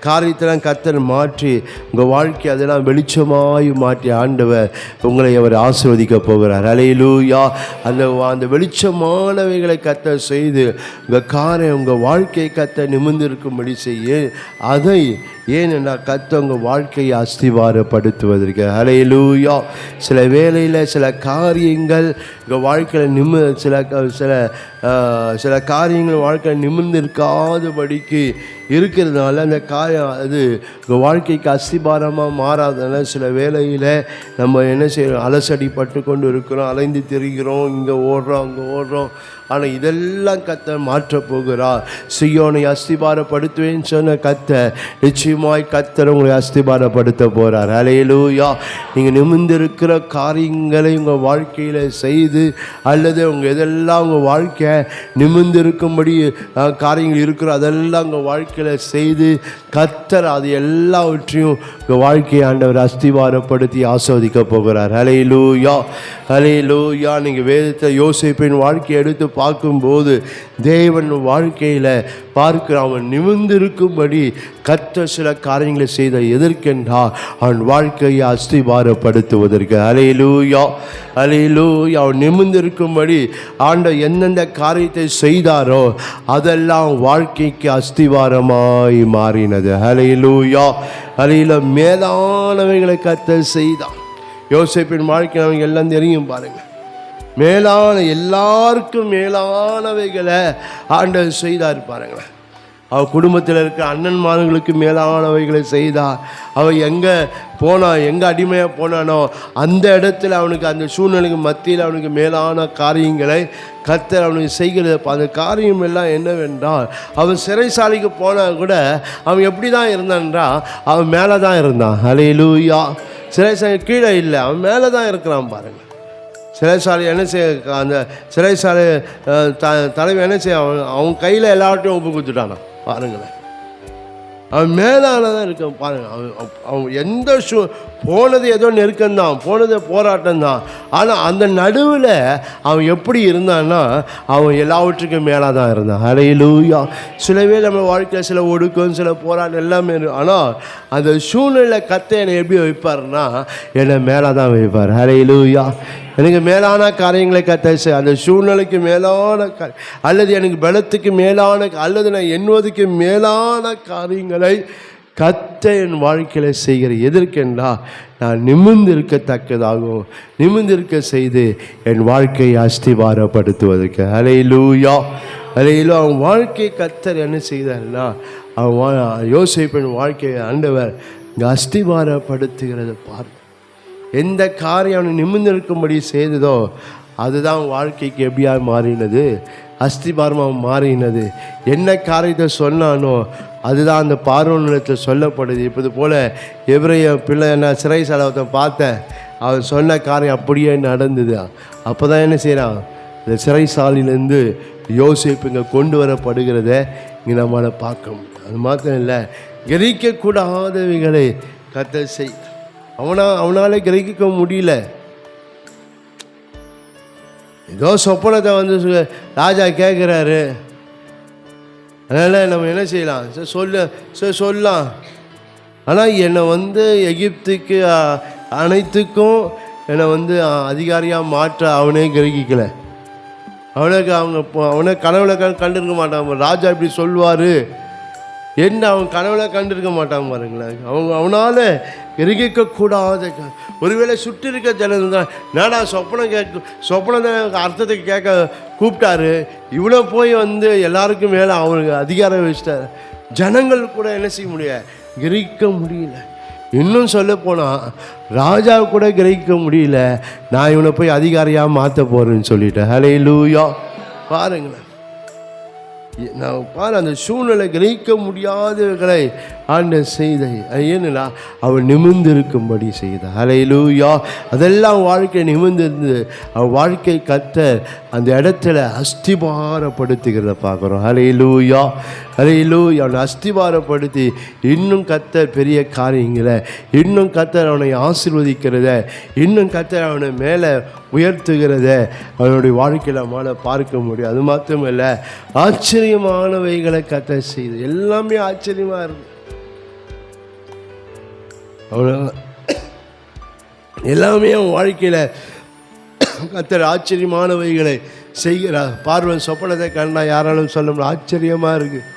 S2: காரியத்தெல்லாம் கர்த்தர் மாற்றி உங்கள் வாழ்க்கை அதெல்லாம் வெளிச்சமாய் மாற்றி ஆண்டவர் உங்களை அவர் ஆசீர்வதிக்க போகிறார். ஹல்லேலூயா. அந்த வெளிச்சமானவைகளை கர்த்தர் செய்து உங்கள் வாழ்க்கையை கர்த்தர் நிமிர்ந்திருக்கும்படி செய்ய அதை ஏனென்றால் கர்த்தர் உங்கள் வாழ்க்கையை அஸ்திவாரப்படுத்துவதற்கு. ஹல்லேலூயா. சில வேளையில் சில காரியங்கள் உங்கள் வாழ்க்கையில் சில காரியங்கள் வாழ்க்கையில் நிமிர்ந்திருக்காதபடிக்கு இருக்கிறதுனால அந்த காரியம் அது உங்கள் வாழ்க்கைக்கு அஸ்திபாரமாக மாறாதனால சில வேளையில் நம்ம என்ன செய்கிறோம், அலசடிப்பட்டு கொண்டு இருக்கிறோம், அலைந்து திரிகிறோம், இங்கே ஓடுறோம் அங்கே ஓடுறோம். ஆனால் இதெல்லாம் கர்த்தர் மாற்றப் போகிறார். சீயோனை அஸ்திபாரப்படுத்துவேன்னு சொன்ன கர்த்தர் நிச்சயமாய் கர்த்தர் உங்களை அஸ்திபாரப்படுத்த போகிறார். ஹல்லேலூயா. நீங்கள் நிமிர்ந்திருக்கிற காரியங்களை உங்கள் வாழ்க்கையில் செய்து அல்லது உங்கள் எதெல்லாம் உங்கள் வாழ்க்கை நிமிர்ந்திருக்கும்படி காரியங்கள் இருக்கிற அதெல்லாம் உங்கள் வாழ்க்கையில் செய்து கர்த்தர் அது எல்லாவற்றையும் உங்கள் வாழ்க்கையை ஆண்டவர் அஸ்திவாரப்படுத்தி ஆஸ்வதிக்க போகிறார். ஹல்லேலூயா. ஹல்லேலூயா. நீங்கள் வேதத்தில் யோசேப்பின் வாழ்க்கையை எடுத்து பார்க்கும்போது தேவன் வாழ்க்கையில் பார்க்கிற அவன் நிமிர்ந்திருக்கும்படி கர்த்தர் சில காரியங்களை செய்த எதற்கென்றா அவன் வாழ்க்கையை அஸ்திவாரப்படுத்துவதற்கு. ஹல்லேலூயா. ஹல்லேலூயா. அவன் நிமிர்ந்திருக்கும்படி ஆண்டவர் எந்தெந்த காரியத்தை செய்தாரோ அதெல்லாம் வாழ்க்கைக்கு அஸ்திவாரமாய் மாறினது. ஹல்லேலூயா. ஹல்லேலூயா. மேலானவைகளை கர்த்தர் செய்தான். யோசேப்பின் வாழ்க்கை அவங்க எல்லாம் தெரியும் பாருங்கள். எல்லாருக்கும் மேலானவைகளை ஆண்டவர் செய்தார் பாருங்களேன். அவள் குடும்பத்தில் இருக்கிற அண்ணன்மார்களுக்கு மேலானவைகளை செய்தார். அவள் எங்கே அடிமையாக போனானோ அந்த இடத்துல அவனுக்கு அந்த சூழ்நிலைக்கு மத்தியில் அவனுக்கு மேலான காரியங்களை கர்த்தர் அவனுக்கு செய்கிறது. அந்த காரியம் எல்லாம் என்னவென்றால் அவன் சிறைசாலைக்கு போனால் கூட அவன் எப்படி தான் இருந்தான்றா, அவன் மேலே தான் இருந்தான். ஹல்லேலூயா. சிறைசாலை கீழே இல்லை, அவன் மேலே தான் இருக்கிறான் பாருங்கள். சிறைசாலை என்ன செய்ய, அந்த சிறைசாலை தலைவன் என்ன செய்ய, அவன் கையில் எல்லாவற்றையும் ஒப்பு கொடுத்துட்டானா பாருங்களேன். அவன் மேலானதான் இருக்க பாருங்க. அவன் எந்த போனது ஏதோ நெருக்கம்தான், போனது போராட்டம் தான். ஆனால் அந்த நடுவில் அவன் எப்படி இருந்தான்னா அவன் எல்லாவற்றுக்கும் மேலாக தான் இருந்தான். ஹல்லேலூயா. சிலவே நம்ம வாழ்க்கையில் சில ஒடுக்கம் சில போராட்டம் எல்லாமே இருக்கும். ஆனால் அந்த சூழ்நிலை கர்த்தர் என்னை எப்படி வைப்பார்னா என்னை மேலே தான் வைப்பார். ஹல்லேலூயா. எனக்கு மேலான காரியங்களை கர்த்தர் அந்த சூழ்நிலைக்கு மேலான அல்லது எனக்கு பலத்துக்கு மேலான அல்லது நான் எண்ணுவதுக்கு மேலான காரியங்களை கர்த்தர் என் வாழ்க்கையில் செய்கிற எதற்கென்றா நான் நிமிர்ந்திருக்கத்தக்கதாகவும் நிமிர்ந்திருக்க செய்து என் வாழ்க்கையை அஸ்திவாரப்படுத்துவதற்கு. ஹல்லேலூயா. ஹல்லேலூயா. அவன் வாழ்க்கையை கர்த்தர் என்ன செய்தார்னா அவன் யோசேப்பின் வாழ்க்கையை ஆண்டவர் இங்கே அஸ்திவாரப்படுத்துகிறத பார். எந்த காரியம் அவனை நிமிர்ந்திருக்கும்படி செய்ததோ அதுதான் வாழ்க்கைக்கு எப்படியாக மாறினது, அஸ்திபாரமாக மாறினது. என்ன காரியத்தை சொன்னானோ அதுதான் அந்த பார்வோனிடத்தில் சொல்லப்படுது. இப்போது போல் எபிரேய பிள்ளை நான் சிறைசாலை பார்த்தேன், அவன் சொன்ன காரியம் அப்படியே நடந்தது. அப்போ தான் என்ன செய்கிறான், இந்த சிறைசாலையிலேருந்து யோசேப்பு இங்கே கொண்டு வரப்படுகிறத இங்கே நம்மளால் பார்க்க முடியும். அது மாத்திரம் இல்லை, கிரகிக்கக்கூடாதவைகளை கர்த்தர் செய். அவனால கிரகிக்க முடியல. ஏதோ சொப்பனத்தை ராஜா கேட்குறாரு, அதனால் நம்ம என்ன செய்யலாம்? சொல்லலாம். ஆனால் என்னை எகிப்துக்கு அனைத்துக்கும் என்னை அதிகாரியாக மாற்ற அவனே கிரகிக்கலை. அவனை கனவுல கண்டிருக்க மாட்டான். ராஜா இப்படி சொல்வார் என்ன அவன் கனவுல கண்டிருக்க மாட்டான் பாருங்களேன். அவனால் கிரகிக்கக்கூடாத ஒருவேளை சுற்றி இருக்க ஜனம் தான் நாடா சொப்பனத்தை அர்த்தத்தை கேட்க கூப்பிட்டாரு. இவ்வளோ போய் எல்லாருக்கும் மேலே அவனுக்கு அதிகாரம் வச்சிட்டார். ஜனங்கள் கூட என்ன செய்ய முடியாது? கிரகிக்க முடியல. இன்னும் சொல்ல போனால் ராஜா கூட கிரகிக்க முடியல. நான் இவனை போய் அதிகாரியாக மாற்ற போகிறேன்னு சொல்லிட்டேன். ஹல்லேலூயா. பாருங்களேன், நான் அந்த சூழ்நிலை கிரகிக்க முடியாதவர்களை ஆண்டவர் செய்த ஏன்னா அவன் நிமிர்ந்திருக்கும்படி செய்த. ஹல்லேலூயா. அதெல்லாம் வாழ்க்கை நிமிர்ந்திருந்து அவன் வாழ்க்கை கர்த்தர் அந்த இடத்துல அஸ்திபாரப்படுத்துகிறத பார்க்குறோம். ஹல்லேலூயா, ஹல்லேலூயா. அவனை அஸ்திபாரப்படுத்தி இன்னும் கர்த்தர் பெரிய காரியங்களை, இன்னும் கர்த்தர் அவனை ஆசீர்வதிக்கிறத, இன்னும் கர்த்தர் அவனை மேலே உயர்த்துகிறத அவனுடைய வாழ்க்கையில் நம்மளால் பார்க்க முடியும். அது மாத்திரமல்ல, ஆச்சரியமானவைகளை கர்த்தர் செய்து எல்லாமே ஆச்சரியமாக இருக்கு. அவனை எல்லாமே அவன் வாழ்க்கையில் கர்த்தர் ஆச்சரியமானவைகளை செய்கிறார். பார்வன் சொப்பனத்தை கண்டா யாராலும் சொல்ல முடியும். ஆச்சரியமாக இருக்குது.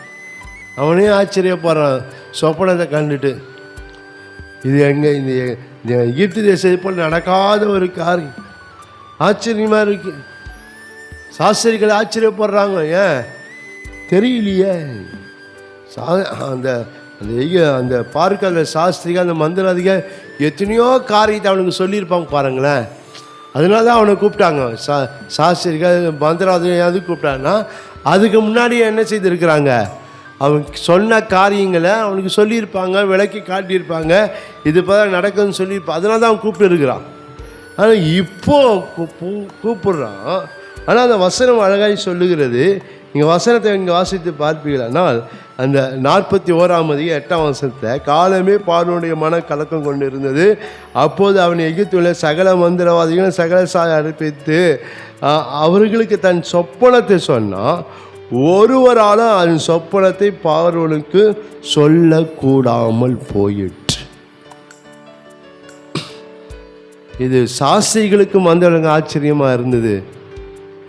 S2: அவனே ஆச்சரியப்படுறான் சொப்பனத்தை கண்டுட்டு. இது எங்கே இந்த எகிப்து தேசத்தை போல் நடக்காத ஒரு காரியம். ஆச்சரியமாக இருக்கு. சாஸ்திரிகள் ஆச்சரியப்படுறாங்க. ஏன் தெரியலையே? அந்த பார்க்க சாஸ்திரிகள் அந்த மந்திரதிகள் எத்தனையோ காரியத்தை அவனுக்கு சொல்லியிருப்பாங்க பாருங்களேன். அதனால தான் அவனை கூப்பிட்டாங்க. சாஸ்திரிகள் மந்திரவாதியாவது கூப்பிட்டாங்கன்னா அதுக்கு முன்னாடி என்ன செய்திருக்கிறாங்க? அவன் சொன்ன காரியங்களை அவனுக்கு சொல்லியிருப்பாங்க, விளக்கி காட்டியிருப்பாங்க. இது போல நடக்குதுன்னு சொல்லியிருப்பான். அதனால தான் அவன் கூப்பிட்டு இருக்கிறான். ஆனால் இப்போ கூப்பிடுறான். ஆனால் அந்த வசனம் அழகாய் சொல்லுகிறது. நீங்கள் வசனத்தை இங்கே வாசித்து பார்ப்பீங்களானால் அந்த 41:8 காலமே பார்வோனுடைய மன கலக்கம் கொண்டு இருந்தது. அப்போது அவன் எகிப்துள்ள சகல மந்திரவாதிகளும் சகல அனுப்பித்து அவர்களுக்கு தன் சொப்பனத்தை சொன்னான். ஒருவராலும் அதன் சொப்பனத்தை பார்வோனுக்கு சொல்லக்கூடாமல் போயிற்று. இது சாஸ்திரிகளுக்கு மந்திரங்க ஆச்சரியமாக இருந்தது,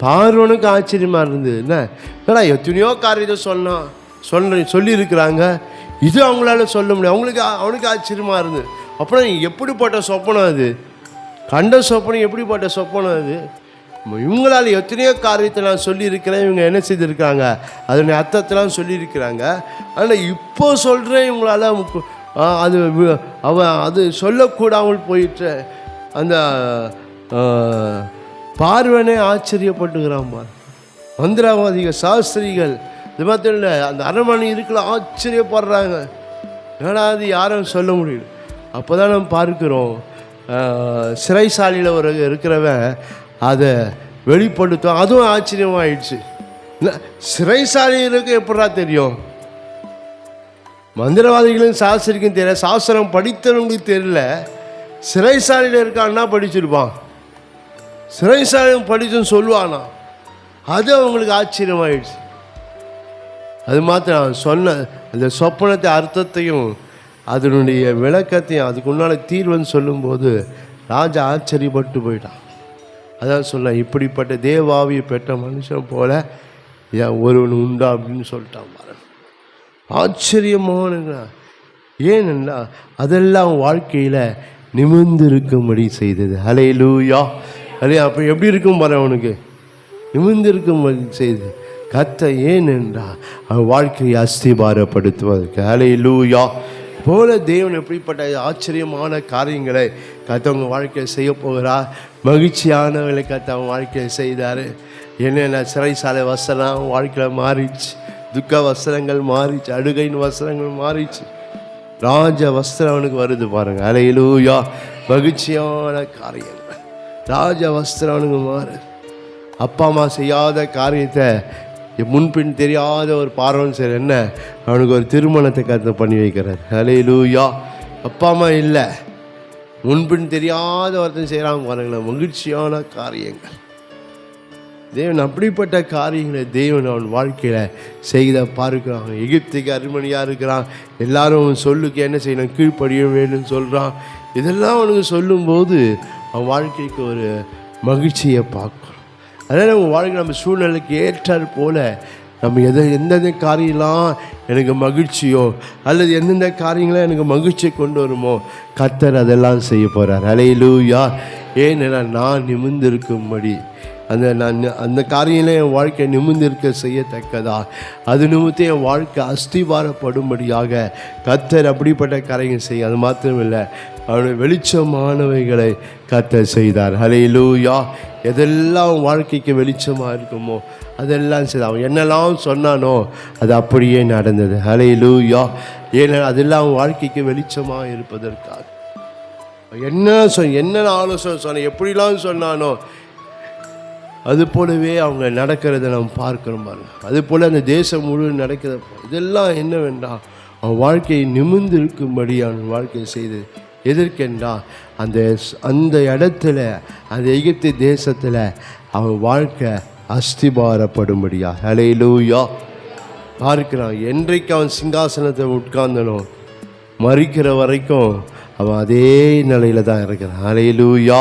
S2: பார்வோனுக்கு ஆச்சரியமாக இருந்தது. என்னடா எத்தனையோ காரியத்தை சொல்லியிருக்கிறாங்க, இது அவங்களால சொல்ல முடியும். அவனுக்கு ஆச்சரியமாக இருந்தது. அப்புறம் எப்படிப்பட்ட சொப்பனம் அது? கண்ட சொப்பனம் எப்படிப்பட்ட சொப்பனம் அது? இவங்களால் எத்தனையோ காரியத்தை நான் சொல்லியிருக்கிறேன். இவங்க என்ன செய்திருக்காங்க? அதனுடைய அர்த்தத்தெல்லாம் சொல்லியிருக்கிறாங்க. ஆனால் இப்போ சொல்கிறேன் இவங்களால் அது சொல்லக்கூடாமல் போயிட்டு அந்த பார்வனே ஆச்சரியப்பட்டுக்கிறான். மந்திரவாதிகள் சாஸ்திரிகள் இது மாத்திரம் இல்லை, அந்த அரண்மனை இருக்கல ஆச்சரியப்படுறாங்க. ஏன்னா அது யாரும் சொல்ல முடியல. அப்போ தான் நம்ம பார்க்கிறோம் சிறைசாலையில் இருக்கிறவன் அதை வெளிப்படுத்தும். அதுவும் ஆச்சரியமாயிடுச்சு. சிறைசாலைகளுக்கு எப்படா தெரியும்? மந்திரவாதிகளும் சாஸ்திரிக்கும் தெரியல, சாஸ்திரம் படித்தவங்களுக்கு தெரியல. சிறைசாலையில் இருக்கான்னா படிச்சிருப்பான், சிறைசாலையும் படிச்சுன்னு சொல்லுவானா. அது அவங்களுக்கு ஆச்சரியமாயிடுச்சு. அது மாத்திரம் அவன் சொன்ன அந்த சொப்பனத்தை அர்த்தத்தையும் அதனுடைய விளக்கத்தையும் அதுக்கு முன்னால் தீர்வுன்னு சொல்லும்போது ராஜா ஆச்சரியப்பட்டு போயிட்டான். அதான் சொல்ல, இப்படிப்பட்ட தேவாவியை பெற்ற மனுஷன் போல ஒருவன் உண்டா அப்படின்னு சொல்லிட்டான் பாருங்க. ஆச்சரியமான ஏனென்னா அதெல்லாம் வாழ்க்கையில் நிமிர்ந்திருக்கும்படி செய்தது. ஹல்லேலூயா. அப்போ எப்படி இருக்கும் பாரு, அவனுக்கு நிமிர்ந்திருக்கும்படி செய்தது கத்த. ஏனென்றா அவன் வாழ்க்கையை அஸ்திபாரப்படுத்துவதற்கு. ஹல்லேலூயா. போல தேவன் எப்படிப்பட்ட ஆச்சரியமான காரியங்களை கத்தவங்க வாழ்க்கையை செய்ய போகிறார். மகிழ்ச்சியானவர்களை கத்த அவன் வாழ்க்கையை செய்தார். என்னென்ன சிறைசாலை வசனம் அவன் வாழ்க்கையில் மாறிச்சு, துக்க வஸ்திரங்கள் மாறிச்சு, அழுகையின் வஸ்திரங்கள் மாறிச்சு, ராஜ வஸ்திரம் அவனுக்கு வருது பாருங்க. ஹல்லேலூயா. மகிழ்ச்சியான காரியங்கள், ராஜ வஸ்திரம் அவனுக்கு மாறு. அப்பா அம்மா செய்யாத காரியத்தை முன்பின் தெரியாத ஒரு பார்வன் சரி என்ன அவனுக்கு ஒரு திருமணத்தை கருத்து பண்ணி வைக்கிறார். ஹல்லேலூயா. அப்பா அம்மா இல்லை, முன்பின் தெரியாத ஒருத்தன் செய்கிறாங்க பாருங்களேன். மகிழ்ச்சியான காரியங்கள். தேவன் அப்படிப்பட்ட காரியங்களை தேவன் அவன் வாழ்க்கையில் செய்த பார்க்கிறான். எகிப்துக்கு அருமணியாக இருக்கிறான், எல்லாரும் சொல்லுக்கு என்ன செய்யணும், கீழ்ப்படிய வேணும்னு சொல்கிறான். இதெல்லாம் அவனுக்கு சொல்லும்போது அவன் வாழ்க்கைக்கு ஒரு மகிழ்ச்சியை பார்க்குறோம். அதனால் நம்ம வாழ்க்கை நம்ம சூழ்நிலைக்கு ஏற்றாறு போல் நம்ம எந்தெந்த காரியம்லாம் எனக்கு மகிழ்ச்சியோ அல்லது எந்தெந்த காரியங்களாம் எனக்கு மகிழ்ச்சியை கொண்டு வருமோ கர்த்தர் அதெல்லாம் செய்ய போகிறார். அல்லேலூயா. ஏன்னா நான் நிமிர்ந்திருக்கும்படி அந்த காரியங்களே என் வாழ்க்கை நிமிர்ந்திருக்க செய்யத்தக்கதா, அது நிமித்தம் என் வாழ்க்கை அஸ்திபாரப்படும்படியாக கர்த்தர் அப்படிப்பட்ட காரியங்கள் செய்ய. அது மாத்திரமில்லை, அவனுடைய வெளிச்சமானவைகளை கர்த்தர் செய்தார். அல்லேலூயா. எதெல்லாம் வாழ்க்கைக்கு வெளிச்சமாக இருக்குமோ அதெல்லாம் செய்தார். அவன் என்னெல்லாம் சொன்னானோ அது அப்படியே நடந்தது. அல்லேலூயா. ஏன்னா அதெல்லாம் அவன் வாழ்க்கைக்கு வெளிச்சமாக இருப்பதற்காக என்ன ஆலோசனை சொன்ன, எப்படிலாம் சொன்னானோ அது போலவே அவங்க நடக்கிறத நம்ம பார்க்கணும் பாருங்க. அது போல் அந்த தேசம் முழுவதும் நடக்கிற இதெல்லாம் என்ன வேண்டாம், அவன் வாழ்க்கையை நிமிர்ந்து இருக்கும்படி அவன் வாழ்க்கையை செய்தது. எதற்கென்றா அந்த இடத்துல அந்த எகிப்து தேசத்தில் அவன் வாழ்க்கை அஸ்திபாரப்படும்படியா. அல்லேலூயா. பார்க்கிறான், என்றைக்கு அவன் சிங்காசனத்தை உட்கார்ந்தனோ மறிக்கிற வரைக்கும் அவன் அதே நிலையில் தான் இருக்கிறான். அல்லேலூயா.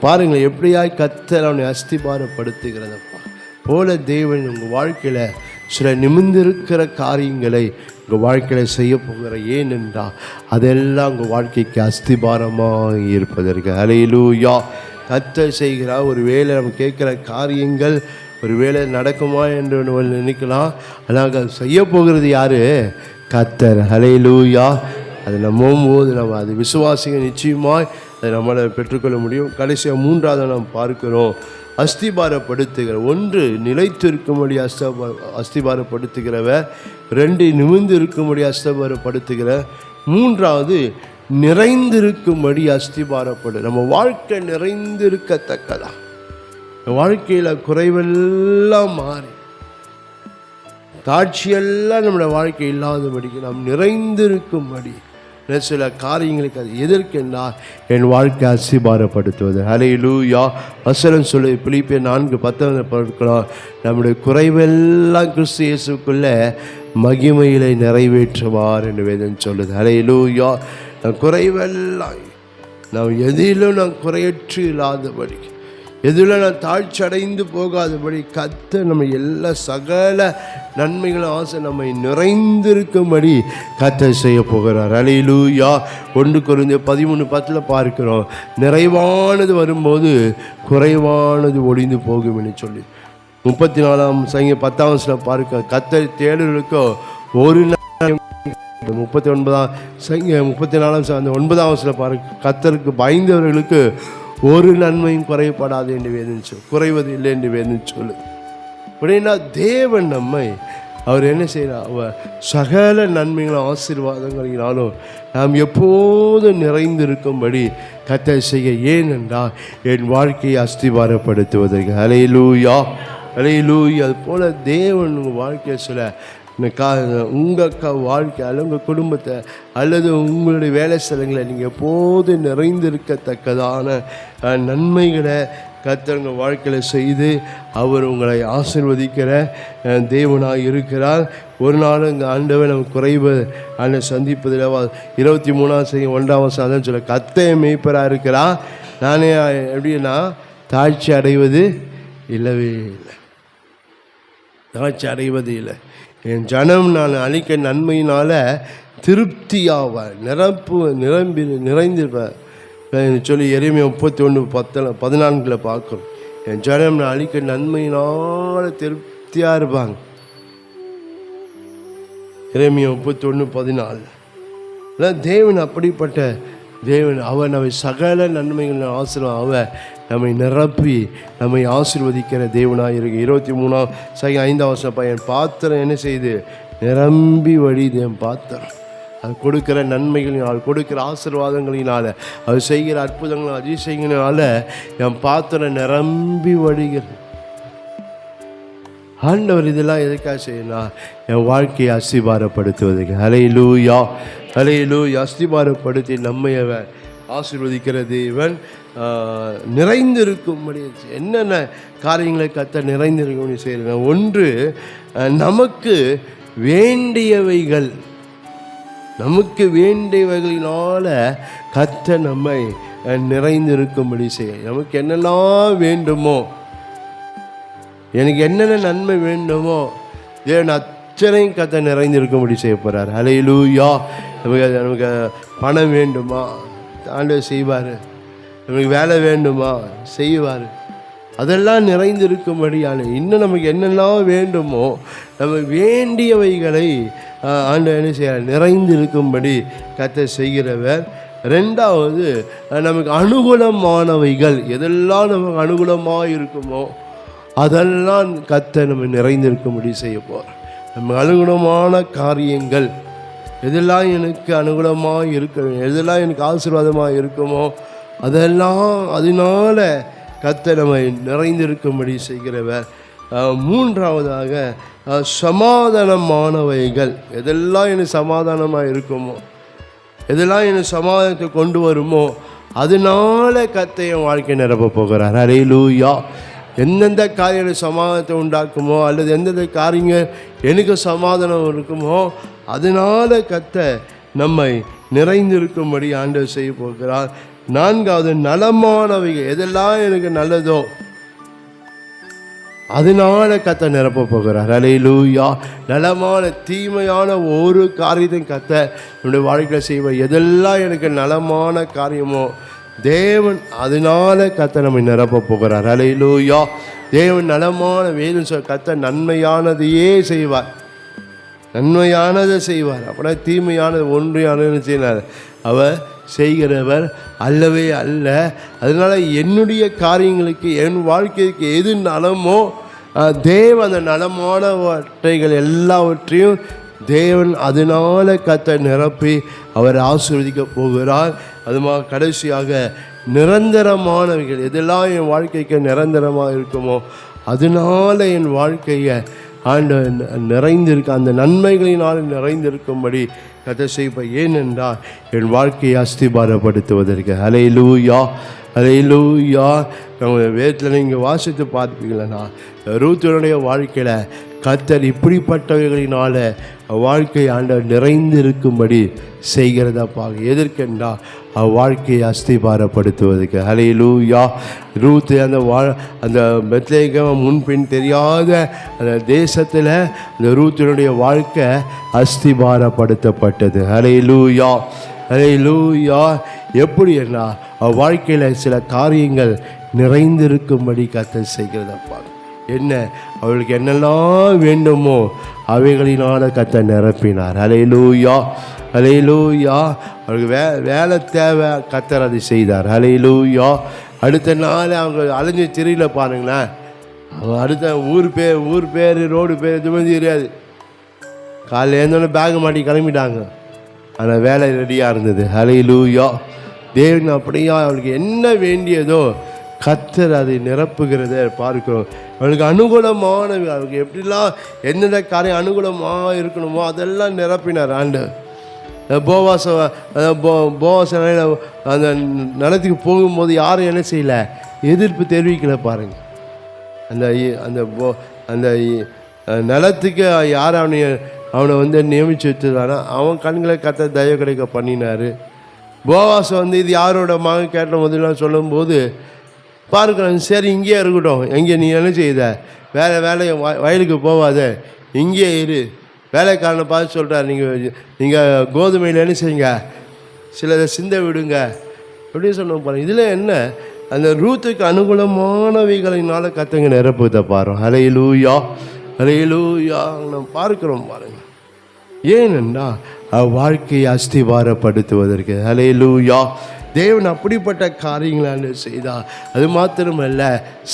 S2: பாருங்கள், எப்படியாய் கர்த்தர் அவனை அஸ்திபாரப்படுத்துகிறதப்பா போல தேவன் உங்கள் வாழ்க்கையில் சில நிமிர்ந்திருக்கிற காரியங்களை உங்கள் வாழ்க்கையில் செய்ய போகிற. ஏனென்றால் அதெல்லாம் உங்கள் வாழ்க்கைக்கு அஸ்திபாரமாக இருப்பதற்கு. அல்லேலூயா. கர்த்தர் செய்கிற ஒரு வேளை நம்ம கேட்குற காரியங்கள் ஒரு வேளை நடக்குமா என்று நினைக்கலாம். ஆனால் செய்ய போகிறது யார்? கர்த்தர். அல்லேலூயா. அதை நம்பும்போது நம்ம அது விசுவாசிங்க நிச்சயமாய் அதை நம்மளை பெற்றுக்கொள்ள முடியும். கடைசியாக மூன்றாவது நாம் பார்க்கிறோம், அஸ்திபாரப்படுத்துகிற. ஒன்று நிலைத்திருக்கும்படி அஸ்திபாரப்படுத்துகிறவர், ரெண்டு நிமிர்ந்து இருக்கும்படி அஸ்திபாரப்படுத்துகிற, மூன்றாவது நிறைந்திருக்கும்படி அஸ்திபாரப்படு. நம்ம வாழ்க்கை நிறைந்திருக்கத்தக்கதா, வாழ்க்கையில் குறைவெல்லாம் மாறி தாட்சியெல்லாம் நம்முடைய வாழ்க்கை இல்லாதபடிக்கு நாம் நிறைந்திருக்கும்படி சில காரியங்களுக்கு அது எதற்கென்னா என் வாழ்க்கை அஸ்திபாரப்படுத்துவது. அல்லேலூயா. வசனம் சொல்லி பிலிப்பியர் 4:10 பார்க்கலாம், நம்முடைய குறைவெல்லாம் கிறிஸ்து இயேசுக்குள்ள மகிமையிலே நிறைவேற்றுவார் என்று வேதம் சொல்லுது. அல்லேலூயா. குறைவெல்லாம் நாம் எதிலும் நாம் குறையற்று இல்லாதபடி, எதில் நான் தாழ்ச்சி அடைந்து போகாதபடி கர்த்தர் நம்ம எல்லா சகல நன்மைகளும் ஆசை நம்மை நிறைந்திருக்கும்படி கர்த்தர் செய்ய போகிறார். அல்லேலூயா. 1 கொரிந்தியர் 13:10 பார்க்கிறோம், நிறைவானது வரும்போது குறைவானது ஒளிந்து போகும் என்று சொல்லி. 34ஆம் சங்கீதம் 10ஆம் பார்க்க, கர்த்தர் தேடுகளுக்கோ ஒரு 39ஆம் சங்கீதம் 34ஆம் அந்த 9ஆம் பார்க்க, கர்த்தருக்கு பயந்தவர்களுக்கு ஒரு நன்மையும் குறைபடாது என்று வேதம் சொல்லு, குறைவது இல்லை என்று வேதம் சொல்லு. அப்படின்னா தேவன் நம்மை அவர் என்ன செய்கிறார், அவர் சகல நன்மைகளும் ஆசீர்வாதங்களினாலும் நாம் எப்போதும் நிறைந்திருக்கும்படி கர்த்தர் செய்ய. ஏனென்றால் என் வாழ்க்கையை அஸ்திபாரப்படுத்துவதற்கு. அல்லேலூயா. அல்லேலூயா. அது போல் தேவன் உங்கள் வாழ்க்கையை சில உங்கள் வாழ்க்கை அல்லது உங்கள் குடும்பத்தை அல்லது உங்களுடைய வேலை ஸ்தலங்களை நீங்கள் எப்போது நிறைந்திருக்கத்தக்கதான நன்மைகளை கர்த்தர் உங்கள் வாழ்க்கையில் செய்து அவர் உங்களை ஆசீர்வதிக்கிற தேவனாக இருக்கிறார். ஒரு நாள் இங்கே ஆண்டவர் நம்ம குறைவு சந்திப்பதில் 23ஆம் சங்கீதம் 1ஆம் அதான் சொல்ல, கர்த்தர் மேய்ப்பராக இருக்கிறார், நானே எப்படின்னா தாழ்ச்சி அடைவது இல்லவே இல்லை, தாழ்ச்சி அடைவது இல்லை. என் ஜனம் நான் அளிக்க நன்மையினால் திருப்தியாவார், நிறைந்திருப்பேன் சொல்லி எரேமியா 31:14 பார்க்குறோம். என் ஜனம் நான் அளிக்க நன்மையினால் திருப்தியாக இருப்பாங்க. எரேமியா 31:14. தேவன் அப்படிப்பட்ட தேவன். அவர் நம்மை சகல நன்மைகள் ஆசீர்வாதம், அவர் நம்மை நிரப்பி நம்மை ஆசீர்வதிக்கிற தேவனாக இருக்கு. 23ஆம் சங்கீதம் 5ஆம் என் பாத்திரம் என்ன செய்து நிரம்பி வழிது. என் பாத்திரம் அது கொடுக்கிற நன்மைகளினால், கொடுக்கிற ஆசீர்வாதங்களினால், அது செய்கிற அற்புதங்கள் அதிசயங்களினால என் பாத்திரம் நிரம்பி வழிகிறது. ஆண்டவர் இதெல்லாம் எதுக்காக செய்யணும்? என் வாழ்க்கையை அஸ்திபாரப்படுத்துவதற்கு. அல்லேலூயா. அல்லேலூயா. அஸ்திபாரப்படுத்தி நம்மை அவர் ஆசீர்வதிக்கிற தேவன்.
S1: நிறைந்திருக்கும்படி என்னென்ன காரியங்களை கர்த்தர் நிறைந்திருக்கும்படி செய்கிறாங்க. ஒன்று, நமக்கு வேண்டியவைகள், நமக்கு வேண்டியவைகளினால கர்த்தர் நம்மை நிறைந்திருக்கும்படி செய்ய. நமக்கு என்னெல்லாம் வேண்டுமோ, எனக்கு என்னென்ன நன்மை வேண்டுமோ தேவன் அத்தனையும் கர்த்தர் நிறைந்திருக்கும்படி செய்ய போகிறார். ஹல்லேலூயா. நமக்கு பணம் வேண்டுமா, ஆண்டவர் செய்வார். நமக்கு வேலை வேண்டுமா, செய்வார். அதெல்லாம் நிறைந்திருக்கும்படியான இன்னும் நமக்கு என்னெல்லாம் வேண்டுமோ நம்ம வேண்டியவைகளை ஆண்டவர் என்ன செய்ய நிறைந்திருக்கும்படி கர்த்தர் செய்கிறவர். ரெண்டாவது, நமக்கு அனுகூலமானவைகள் எதெல்லாம் நமக்கு அனுகூலமாக இருக்குமோ அதெல்லாம் கர்த்தர் நம்ம நிறைந்திருக்கும்படி செய்ய போகிறோம். நம்ம அனுகூலமான காரியங்கள் எதெல்லாம் எனக்கு அனுகூலமாக இருக்க, எதெல்லாம் எனக்கு ஆசீர்வாதமாக இருக்குமோ அதெல்லாம் அதனால கர்த்தர் நம்மை நிறைந்திருக்கும்படி செய்கிறவர். மூன்றாவதாக, சமாதானமானவைகள் எதெல்லாம் எனக்கு சமாதானமாக இருக்குமோ, எதெல்லாம் எனக்கு சமாதானத்தை கொண்டு வருமோ அதனால கர்த்தர் என் வாழ்க்கை நிரப்ப போகிறார். ஹல்லேலூயா. எந்தெந்த காரியங்கள் சமாதானத்தை உண்டாக்குமோ அல்லது எந்தெந்த காரியங்கள் எனக்கு சமாதானம் இருக்குமோ அதனால கர்த்தர் நம்மை நிறைந்திருக்கும்படி ஆண்டவர் செய்ய போகிறார். நான்காவது, நலமானவைகள் எதெல்லாம் எனக்கு நல்லதோ அதனால கர்த்தர் நிரப்ப போகிறார். ஹல்லேலூயா. நலமான தீமையான ஒரு காரியத்தையும் கர்த்தர் என்னுடைய வாழ்க்கையில் செய்வார். எதெல்லாம் எனக்கு நலமான காரியமோ தேவன் அதனால கர்த்தர் நம்மை நிரப்ப போகிறார். ஹல்லேலூயா. தேவன் நலமான வேதம் கர்த்தர் நன்மையானதையே செய்வார், நன்மையானதை செய்வார். அப்படின்னா தீமையானது ஒன்றையானது செய்வார் அவர் செய்கிறவர் அல்லவே அல்ல. அதனால என்னுடைய காரியங்களுக்கு என் வாழ்க்கைக்கு எது நலமோ தேவன் அந்த நலமானவற்றைகள் எல்லாவற்றையும் தேவன் அதனால கர்த்தர் நிரப்பி அவர் ஆசீர்வதிக்க போகிறார். அதுமாக கடைசியாக, நிரந்தரமானவைகள் எதெல்லாம் என் வாழ்க்கைக்கு நிரந்தரமாக இருக்குமோ அதனால என் வாழ்க்கையை ஆண்டவர் நிறைந்திருக்க, அந்த நன்மைகளினால் நிறைந்திருக்கும்படி கர்த்தர் செய்வார். ஏனென்றால் என் வாழ்க்கையை அஸ்திபாரப்படுத்துவதற்கு. ஹல்லேலூயா. ஹல்லேலூயா. நம்ம வேதத்தில் நீங்கள் வாசித்து பார்ப்பீங்களா, ரூத்தினுடைய வாழ்க்கையில் கர்த்தர் இப்படிப்பட்டவைகளினால வாழ்க்கை ஆண்டவர் நிறைந்திருக்கும்படி செய்கிறதாப்பாக. எதற்கென்றா வாழ்க்கையை அஸ்திபாரப்படுத்துவதற்கு. ஹல்லேலூயா. ரூத் அந்த பெத்லகேம் முன்பின் தெரியாத அந்த தேசத்தில் அந்த ரூத்தினுடைய வாழ்க்கை அஸ்திபாரப்படுத்தப்பட்டது. ஹல்லேலூயா. ஹல்லேலூயா. எப்படி என்ன வாழ்க்கையில் சில காரியங்கள் நிறைந்திருக்கும்படி கர்த்தர் செய்கிறதப்பா. என்ன அவளுக்கு என்னெல்லாம் வேண்டுமோ அவைகளினால கர்த்தர் நிரப்பினார். ஹல்லேலூயா. ஹல்லேலூயா. அவளுக்கு வேலை தேவை, கர்த்தர் அதை செய்தார். ஹல்லேலூயா. அடுத்த நாள் அவங்க அலைஞ்சு திரியில பாருங்களேன், அவங்க அடுத்த ஊர் பேர் ரோடு பேர் எதுவுமே தெரியாது. காலையில் எழுந்தோடனே பேக் மாட்டி கிளம்பிட்டாங்க, ஆனால் வேலை ரெடியாக இருந்தது. ஹல்லேலூயா. தேவன் அப்படியா அவளுக்கு என்ன வேண்டியதோ கர்த்தர் அதை நிரப்புகிறத பார்க்கிறோம். அவளுக்கு அனுகூலமான, அவளுக்கு எப்படிலாம் எந்தெந்த காரியம் அனுகூலமாக இருக்கணுமோ அதெல்லாம் நிரப்பினார் ஆண்டவர். போவாச அந்த நிலத்துக்கு போகும்போது யாரும் என்ன செய்யலை, எதிர்ப்பு தெரிவிக்கல பாருங்கள். அந்த நிலத்துக்கு யார் அவனை நியமித்து வச்சுருக்கானா அவன் கண்களை கர்த்தர் தயவு கிடைக்க பண்ணினார். போவாசம் இது யாரோட மகன் கேட்ட முதலாம் சொல்லும்போது பார்க்குறேன், சரி இங்கேயே இருக்கட்டும், எங்கே நீ என்ன செய்த வேலையை வயலுக்கு போவாத, இங்கேயே இரு. வேலைக்காரனை பார்த்து சொல்கிறார், நீங்கள் கோதுமையில் என்ன செய்யுங்க, சிலதை சிந்த விடுங்க அப்படின்னு சொன்ன பாருங்க. இதில் என்ன, அந்த ரூத்துக்கு அனுகூலமானவைகளினால கர்த்தங்க நிரப்புதை பாருங்க. ஹல்லேலூயா. ஹல்லேலூயா. நம்ம பார்க்குறோம் பாருங்கள். ஏனென்றா வாழ்க்கையை அஸ்திபாரப்படுத்துவதற்கு. ஹல்லேலூயா. தேவன் அப்படிப்பட்ட காரியங்களை செய்தார். அது மாத்திரமல்ல,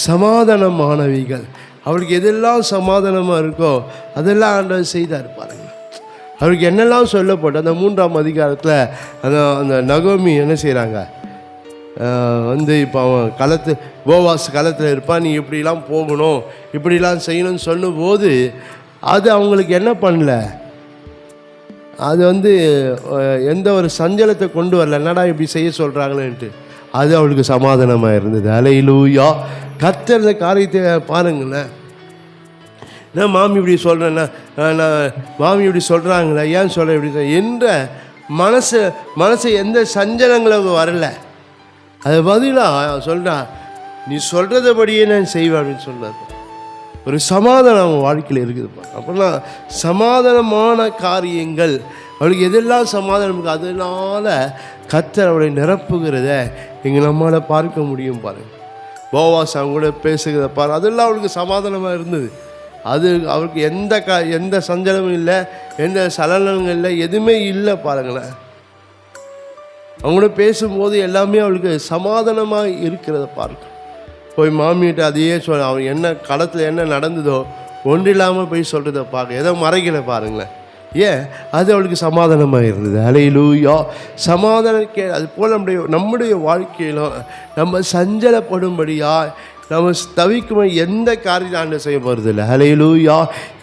S1: சமாதானமானவைகள், அவருக்கு எதெல்லாம் சமாதானமாக இருக்கோ அதெல்லாம் ஆண்டவர் செய்தார் பாருங்கள். அவருக்கு என்னெல்லாம் சொல்லப்பட்டு அந்த 3ஆம் அதிகாரத்தில் அந்த நகோமி என்ன செய்கிறாங்க, இப்போ அவன் போவாஸ் களத்தில் இருப்பான், நீ இப்படிலாம் போகணும் இப்படிலாம் செய்யணும்னு சொல்லும்போது அது அவங்களுக்கு என்ன பண்ணல, அது எந்த ஒரு சஞ்சலத்தை கொண்டு வரல. என்னடா இப்படி செய்ய சொல்கிறாங்களேன்ட்டு
S2: அது அவளுக்கு சமாதானமாக இருந்தது. ஹல்லேலூயா. கர்த்தர் இந்த காரியத்தை பாருங்களேன். நான் மாமி இப்படி சொல்கிறேன்னா, நான் மாமி இப்படி சொல்கிறாங்களே, ஏன் சொல்கிறேன் இப்படி என்ற மனசு எந்த சஞ்சலங்களும் வரல. அது பதிலாக சொல்கிறான், நீ சொல்கிறதபடியே நான் செய்வேன் அப்படின்னு சொல்கிறார். ஒரு சமாதானம் அவன் வாழ்க்கையில் இருக்குதுப்பா. அப்படின்னா சமாதானமான காரியங்கள் அவளுக்கு எதெல்லாம் சமாதானம் இருக்குது, அதனால கர்த்தர் அவளை நிரப்புகிறத இங்கே நம்மளால் பார்க்க முடியும். பாருங்கள், போவாஸ் அவங்க கூட பேசுகிறத பாரு, அதெல்லாம் அவளுக்கு சமாதானமாக இருந்தது. அது அவளுக்கு எந்த சஞ்சலமும் இல்லை, எந்த சலனங்கள் இல்லை, எதுவுமே இல்லை. பாருங்களேன், அவங்களோட பேசும்போது எல்லாமே அவளுக்கு சமாதானமாக இருக்கிறத பார்க்க. போய் மாமிகிட்ட அதையே சொல்ல, அவன் என்ன களத்தில் என்ன நடந்ததோ ஒன்றில்லாமல் போய் சொல்கிறத பார்க்க, எதோ மறைக்கல. பாருங்களேன், ஏன் அது அவளுக்கு சமாதானமாக இருந்தது. ஹல்லேலூயா. சமாதானம் அது போல் நம்முடைய வாழ்க்கையிலும் நம்ம சஞ்சலப்படும்படியா நம்ம தவிக்கும் எந்த காரியம் ஆண்டு செய்ய போகிறது இல்லை. ஹல்லேலூயா.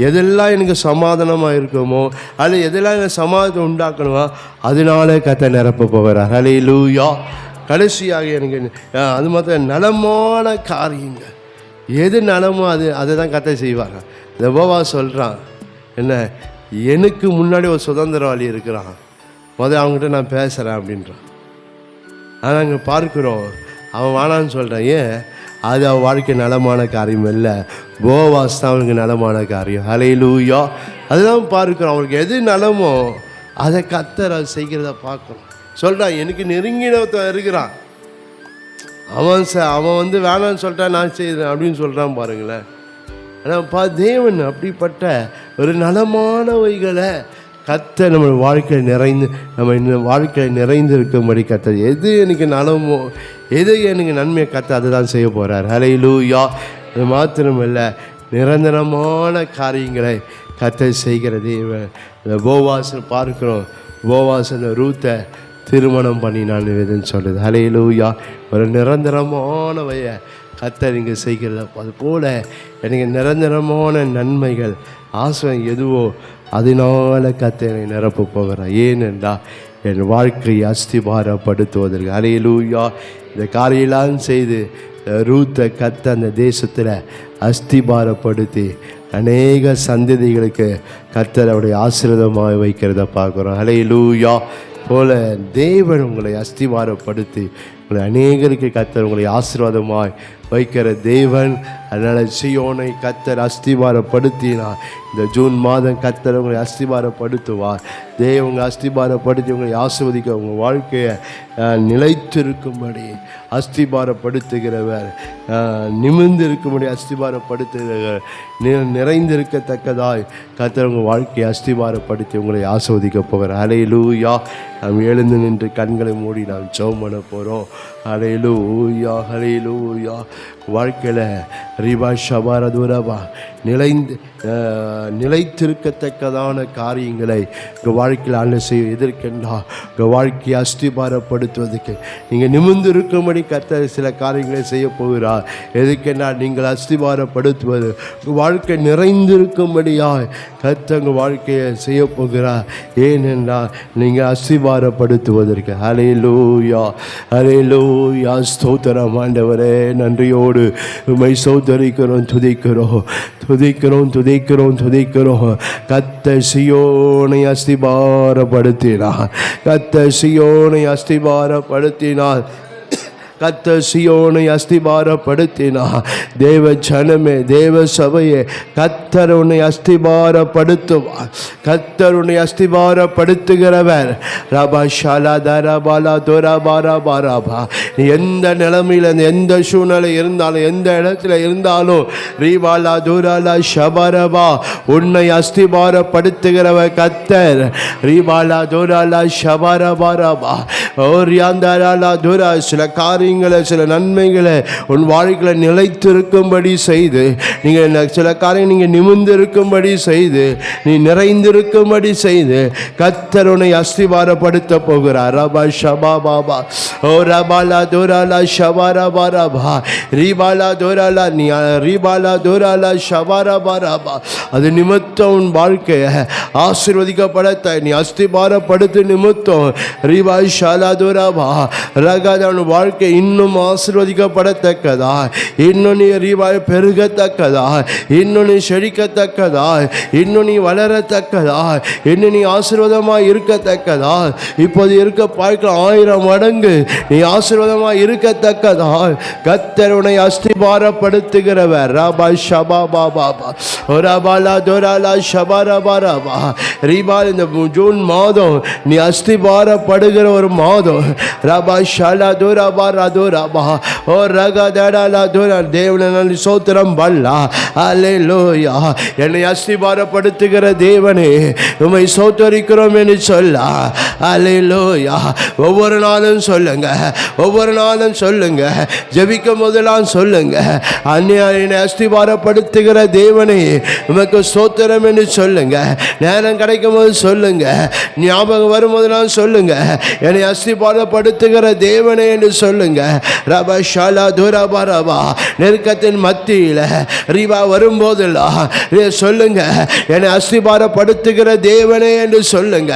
S2: எதெல்லாம் எனக்கு சமாதானமாக இருக்குமோ, அல்லது எதெல்லாம் எனக்கு சமாதானத்தை உண்டாக்கணுமோ, அதனால கர்த்தர் நிரப்ப போகிறார். ஹல்லேலூயா. கடைசியாக எனக்கு அது மாத்திரம் நலமான காரியங்கள் எது நலமோ அதை தான் கர்த்தர் செய்வாங்க. இந்த போவாஸ் சொல்கிறான், என்ன, எனக்கு முன்னாடி ஒரு சுதந்திரவாளி இருக்கிறான், அவங்ககிட்ட நான் பேசுகிறேன் அப்படின்றான். ஆனால் அங்கே பார்க்குறோம், அவன் வானான்னு சொல்கிறான். ஏன்? அது அவன் வாழ்க்கை நலமான காரியம் இல்லை, போவாஸ் தான் அவனுக்கு நலமான காரியம். ஹல்லேலூயா. அதுதான் பார்க்குறோம், அவனுக்கு எது நலமோ அதை கர்த்தர் அது செய்கிறத பார்க்குறோம். சொல்கிறான், எனக்கு நெருங்கினவன் இருக்கிறான், அவன் வந்து வேணான்னு சொல்லிட்டான், நான் செய்கிறேன் அப்படின்னு சொல்கிறான். பாருங்களேன், ஆனால் தேவன் அப்படிப்பட்ட ஒரு நலமானவைகளை கர்த்தர் நம்ம வாழ்க்கையில் நிறைந்து இருக்கும்படி கர்த்தர் எது எனக்கு நலமோ, எது எனக்கு நன்மையை கர்த்தர் அதை தான் செய்ய போகிறார். ஹல்லேலூயா. அது மாத்திரமல்ல, நிரந்தரமான காரியங்களை கர்த்தர் செய்கிற தேவன். இந்த போவாஸை பார்க்குறோம், போவாஸ் அந்த ரூத்தை திருமணம் பண்ணினான்னு வேதம் சொல்லுது. ஹல்லேலூயா. ஒரு நிரந்தரமானவைய கர்த்தர் இங்கே செய்கிறது. அதுபோல் எனக்கு நிரந்தரமான நன்மைகள் ஆசை எதுவோ அதனால கர்த்தரை நிரப்ப போகிறார். ஏனென்றால் என் வாழ்க்கையை அஸ்திபாரப்படுத்துவதற்கு. ஹல்லேலூயா. இந்த காரியெல்லாம் செய்து ரூத்தை கர்த்தர் அந்த தேசத்தில் அஸ்திபாரப்படுத்தி அநேக சந்ததிகளுக்கு கர்த்தர் அவருடைய ஆசீர்வாதமாக வைக்கிறத பார்க்குறோம். ஹல்லேலூயா. போல தேவன் உங்களை அஸ்திவாரப்படுத்தி உங்களை அநேகருக்கு கர்த்தர் உங்களை ஆசீர்வாதமாய் வைக்கிற தேவன். அதனால் சீயோனை கர்த்தர் அஸ்திவாரப்படுத்தினார். இந்த ஜூன் மாதம் கர்த்தர் உங்களை அஸ்திவாரப்படுத்துவார். உங்களை அஸ்திபாரப்படுத்தி உங்களை ஆசீர்வதிக்க உங்கள் வாழ்க்கையை நிலைத்திருக்கும்படி அஸ்திபாரப்படுத்துகிறவர், நிமிர்ந்து இருக்கும்படி அஸ்திபாரப்படுத்துகிறவர், நிறைந்திருக்கத்தக்கதாய் கர்த்தர் உங்கள் வாழ்க்கையை அஸ்திபாரப்படுத்தி உங்களை ஆசீர்வதிக்க போகிறார். ஹல்லேலூயா. நாம் எழுந்து நின்று கண்களை மூடி நாம் ஜெபம் பண்ண போகிறோம். ஹல்லேலூயா. ஹல்லேலூயா. வாழ்க்கையில் ரிபா ஷபார துரபா நிலைத்திருக்கத்தக்கதான காரியங்களை உங்கள் வாழ்க்கையில் ஆண்டு செய்ய எதற்கென்றா உங்கள் வாழ்க்கையை அஸ்திபாரப்படுத்துவதற்கு நீங்கள் நிமிர்ந்து இருக்கும்படி கர்த்தர் சில காரியங்களை செய்ய போகிறார். எதுக்கென்றால் நீங்கள் அஸ்திபாரப்படுத்துவது உங்கள் வாழ்க்கை நிறைந்திருக்கும்படியாய் கர்த்தர் உங்கள் வாழ்க்கையை செய்ய போகிறார். ஏனென்றால் நீங்கள் அஸ்திபாரப்படுத்துவதற்கு. ஹல்லேலூயா. ஹல்லேலூயா. ஸ்தோத்திரம் ஆண்டவரே. நன்றியோடு உம்மை ஸ்தோத்திரிக்கிறோம், துதிக்கிறோம், துதிக்கிறோம், துதிக்கிறோம், துதிக்கிறோம். கர்த்தர் சீயோனை அஸ்திபாரப்படுத்தினார். கர்த்தர் சீயோனை அஸ்திபாரப்படுத்தினார். கர்த்தர் சீயோனை அஸ்திபாரப்படுத்தினார். தேவ ஜனமே, தேவ சபையே, கர்த்தர் உன்னை அஸ்திபாரப்படுத்துவார். கர்த்தர் உன்னை அஸ்திபாரப்படுத்துகிறவர். ரபா ஷாலா தரபாலா துரபாரா பாராபா. நீ எந்த நிலைமையில் எந்த சூழ்நிலை இருந்தாலும் எந்த இடத்துல இருந்தாலும் ரீபாலா துராலா ஷபரபா உன்னை அஸ்திபாரப்படுத்துகிறவர் கர்த்தர். ரீபாலா துராலா ஷபரபாரபா ஓரியாந்தாலா துரா. சில காரியங்களை சில நன்மைகளை உன் வாழ்க்கையில் நிலைத்திருக்கும்படி செய்து நீங்கள் சில காரியம் நீங்கள் நிமிர்ந்திருக்கும்படி செய்து நீ நிறைந்திருக்கும்படி செய்து கர்த்தர் உன்னை அஸ்திபாரப்படுத்த போகிறார். ரபா ஷபா பாபா ஓ ரபாலா தோராலா ஷபாரபாரபா ரீபாலா தோராலா ரீபாலா தோராலா ஷபாரபாரபா. அது நிமித்தம் உன் வாழ்க்கையை ஆசீர்வதிக்கப்பட நீ அஸ்திபாரப்படுத்து நிமித்தம் ரீபா ஷாலா தோராபா ரகாத உன் வாழ்க்கை இன்னும் ஆசீர்வதிக்கப்படத்தக்கதா, இன்னும் நீ ரீபாய் பெருகத்தக்கதா, இன்னும் நீ செழிக்கத்தக்கதா, இன்னும் நீ வளரத்தக்கதா, இன்னும் நீ ஆசீர்வாதமாக இருக்கத்தக்கதா, இப்போது இருக்க பார்க்க 1000 மடங்கு நீ ஆசீர்வாதமாக இருக்கத்தக்கதா கர்த்தர் உன்னை அஸ்திபாரப்படுத்துகிறவர். ரபா ஷபா பாபா ரபாலா தோராலா ஷபாரபாரபா ரீபா. இந்த ஜூன் மாதம் நீ அஸ்திபாரப்படுகிற ஒரு மாதம். ரபா ஷாலா தோராபா ரதோராபா ஓ ரகா தடாலா தோரா. தேவனை சோத்திரம் பல்லா அல்லேலூயா. என்னை அஸ்திபாரப்படுத்துகிற தேவனே உம்மை சோத்தரிக்கிறோம் என்று சொல்ல. அல்லேலூயா. ஒவ்வொரு நாளும் சொல்லுங்க, ஒவ்வொரு நாளும் சொல்லுங்க, ஜெபிக்கும் போதெல்லாம் சொல்லுங்க, என்னை அஸ்திபாரப்படுத்துகிற தேவனே உமக்கு சோத்திரம் என்று சொல்லுங்க. நேரம் கிடைக்கும் போது சொல்லுங்க, ஞாபகம் வரும்போதெல்லாம் சொல்லுங்க, என்னை அஸ்திபாரப்படுத்துகிற தேவனே என்று சொல்லுங்க. ரபா ஷாலா தூரபா ரபா. நெருக்கத்தின் மத்தியில் ரீபா வரும்போதெல்லாம் சொல்லுங்க, என்னை அஸ்திபாரப்படுத்துகிற தேவனே என்று சொல்லுங்க.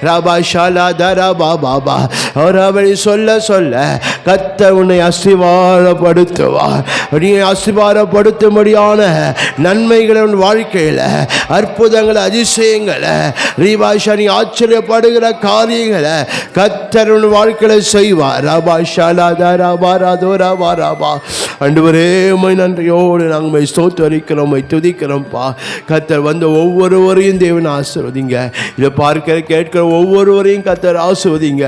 S2: ரபா ஷாலா தரபா பாபா. அவர் அவரை சொல்ல சொல்ல கர்த்தர் உன்னை அஸ்திபாரப்படுத்துவார். நீ அஸ்திபாரப்படுத்தும்படியான நன்மைகளை உன் வாழ்க்கையில், அற்புதங்களை, அதிசயங்களை, ரீபாஷா நீ ஆச்சரியப்படுகிற காரியங்களை கர்த்தர் உன் வாழ்க்கையில் செய்வார். ரபா ஷாலா தரபா ரதோரபா ரபா. ஆண்டவரே உம்மை நன்றியோடு நாங்கள் ஸ்தோத்திரிக்கிறோம், துதிக்கிறோம்ப்பா. கர்த்தர் வந்த ஒவ்வொருவரையும் தேவன் ஆசீர்வதிங்க. இதை பார்க்கிற கேட்கிற ஒவ்வொருவரையும் கர்த்தர் ஆசீர்வதிங்க.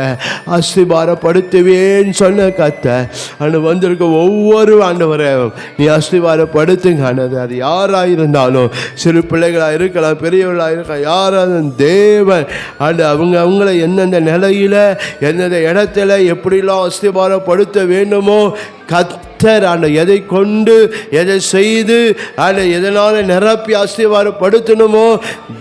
S2: அஸ்திபாரப்படுத்துவேன்னு சொன்ன கர்த்தர் அன்று வந்திருக்க ஒவ்வொரு ஆண்டவரை நீ அஸ்திபாரப்படுத்துங்க. ஆண்டது அது யாராக இருந்தாலும், சிறு பிள்ளைகளாக இருக்கலாம், பெரியவர்களாக இருக்கலாம், யாராவது தேவன் ஆண்டு அவங்கள எந்தெந்த நிலையில், எந்தெந்த இடத்துல எப்படிலாம் அஸ்திபாரப்படுத்த வேண்டுமோ கர்த்தர் ஆண்டு எதை கொண்டு, எதை செய்து, ஆண்டு எதனால் நிரப்பி அஸ்திபாரப்படுத்தணுமோ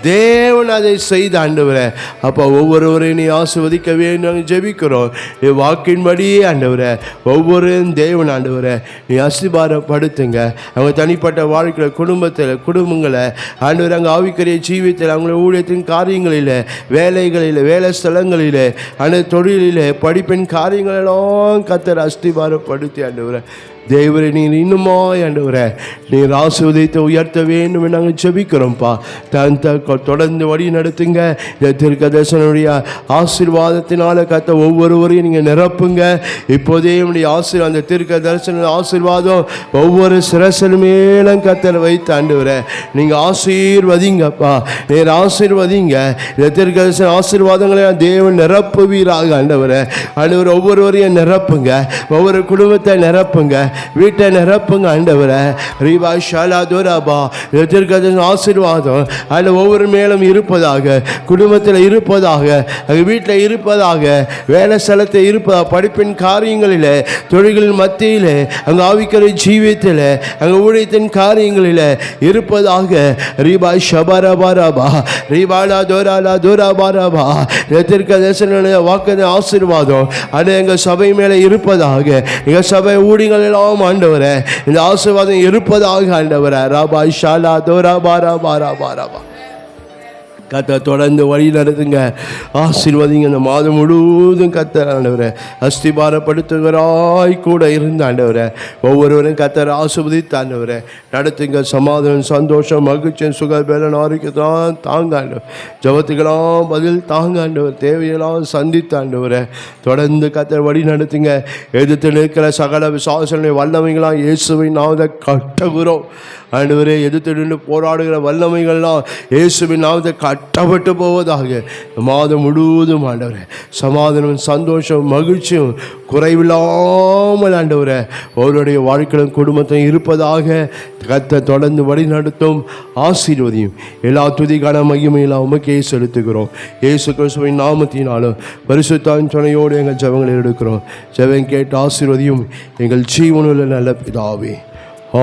S2: தேவன் அதை செய்து ஆண்டவரை. அப்போ ஒவ்வொருவரையும் நீ ஆசீர்வதிக்க வேண்டும் ஜெபிக்கிறோம். நீ வாக்கின்படியே ஆண்டவரை ஒவ்வொருவரும் தேவன் ஆண்டவரை நீ அஸ்திபாரப்படுத்துங்க. அவங்க தனிப்பட்ட வாழ்க்கையில், குடும்பங்களை ஆண்டவர் அங்கே ஆவிக்குரிய ஜீவியத்தில், அவங்களோட ஊழியத்தின் காரியங்களில், வேலைகளில், வேலை ஸ்தலங்களில், அந்த தொழிலில், படிப்பின் காரியங்களெல்லாம் கர்த்தர் அஸ்திபாரப்படுத்தி ஆண்டவரை தேவரை நீர் இன்னுமாய் ஆண்டவரை நீர் ஆசீர்வதித்து உயர்த்த வேண்டும் நாங்கள் ஜெபிக்கிறோம்ப்பா. தொடர்ந்து வழி நடத்துங்க. இந்த தீர்க்கதரிசனுடைய ஆசீர்வாதத்தினால கர்த்தர் ஒவ்வொருவரையும் நீங்கள் நிரப்புங்க. இப்போதே உடைய அந்த தீர்க்க தரிசன ஆசீர்வாதம் ஒவ்வொரு சிரசின் மேலும் கர்த்தர் வைத்து ஆண்டவரை நீங்கள் ஆசீர்வதிங்கப்பா. நீர் ஆசீர்வதிங்க. இந்த தீர்க்க தரிசன ஆசீர்வாதங்களை தேவன் நிரப்புவீராக ஆண்டவரை. ஆண்டவர் ஒவ்வொருவரையும் நிரப்புங்க, ஒவ்வொரு குடும்பத்தை நிரப்புங்க, வீட்டை நிரப்புங்க ஆண்டவரை. ரீபா ஷாலா தோராபா. தீர்க்கதரிசன ஆசீர்வாதம் அதில் ஒவ்வொரு மேலும் இருப்பதாக, குடும்பத்தில் இருப்பதாக, வீட்டில் இருப்பதாக, வேலை ஸ்தலத்தில் இருப்பதாக, படிப்பின் காரியங்களில், தொழில்களின் மத்தியில், அங்கே ஆவிக்குரிய ஜீவியத்தில், அங்கே ஊழியத்தின் காரியங்களில் இருப்பதாக. ரீபா ஷபாரபாரபா ரீபாலா தோராலா தோராபாரபா. தீர்க்கதரிசன வாக்கு ஆசீர்வாதம் அது எங்கள் சபை மேலே இருப்பதாக, எங்கள் சபை ஊழியங்கள் ஆண்டவரே இந்த ஆசீர்வாதம் இருப்பதாக ஆண்டவரே. ரபா ஷாலா தோராபா ரபா. கர்த்தர் தொடர்ந்து வழி நடத்துங்க, ஆசீர்வதிங்க. இந்த மாதம் முழுவதும் கர்த்தர் ஆண்டவரை அஸ்திபாரப்படுத்துகிறாய் கூட இருந்த ஆண்டவரை ஒவ்வொருவரும் கர்த்தர் ஆசீர்வதித்து ஆண்டவரை நடத்துங்க. சமாதானம், சந்தோஷம், மகிழ்ச்சி, சுகபலன், ஆரோக்கியத்தான் தாங்க ஆண்டவர். ஜபத்துக்கெல்லாம் பதில் தாங்க ஆண்டவர். தேவையெல்லாம் சந்தித்து ஆண்டவரை தொடர்ந்து கர்த்தர் வழி நடத்துங்க. எதிர்த்து நிற்கிற சகல விசுவாசனுடைய வல்லமைகளாம் இயேசுவின் நாமத்தை கட்டுகிறோம் ஆண்டவரே. எதிர்த்து நின்று போராடுகிற வல்லமைகள்லாம் இயேசுவின் நாமத்தை கட்டப்பட்டு போவதாக. மாதம் முழுவதும் ஆண்டவரே சமாதானம், சந்தோஷம், மகிழ்ச்சியும் குறைவில்லாமல் ஆண்டவரே அவருடைய வாழ்க்கையும் குடும்பத்தையும் இருப்பதாக கர்த்தர் தொடர்ந்து வழி நடத்தும். ஆசீர்வதியும். எல்லா துதிக்கான மகிமையெல்லாம் உமக்கே செலுத்துகிறோம். இயேசு கிறிஸ்துவின் நாமத்தினாலும் பரிசுத்தாவின் துணையோடு எங்கள் ஜெபங்களை எடுக்கிறோம். ஜெபம் கேட்டு ஆசீர்வதியும் எங்கள் ஜீவனுள்ள நல்ல பிதாவே.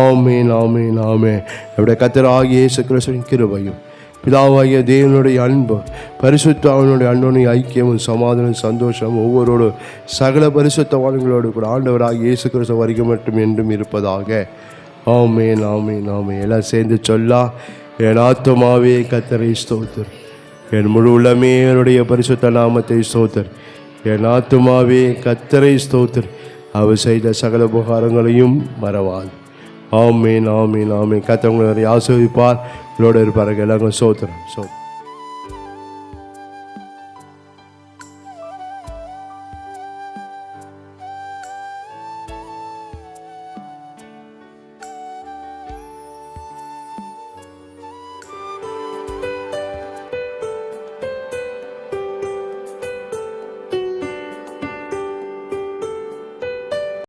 S2: ஆமீன், ஆமீன், ஆமீன். நம்முடைய கர்த்தராகிய இயேசு கிறிஸ்துவின் கிருபையும்
S1: பிதாவாகிய தேவனுடைய அன்பு, பரிசுத்தாவினுடைய அன்பனுடைய ஐக்கியமும் சமாதானம் சந்தோஷம் ஒவ்வொருவரோடு சகல பரிசுத்தவான்களோடு கூட ஆண்டவராகிய இயேசு கிறிஸ்து வருகை மட்டும் என்றும் இருப்பதாக. ஆமென் ஆமென் ஆமென். எல்லாம் சேர்ந்து சொல்லா. என் ஆத்துமாவே கர்த்தரை ஸ்தோத்திரி, என் முழு உள்ளமே என்னுடைய பரிசுத்த நாமத்தை ஸ்தோத்திரி. என் ஆத்துமாவே கர்த்தரை ஸ்தோத்திரி, அவர் செய்த சகல உபகாரங்களையும் மறவாது. ஆமென் ஆமென் ஆமென். கர்த்தர் உங்களை ஆசீர்வதிப்பார். உங்களோடு இருப்பார்கள். எல்லாருக்கும் ஸ்தோத்திரம்.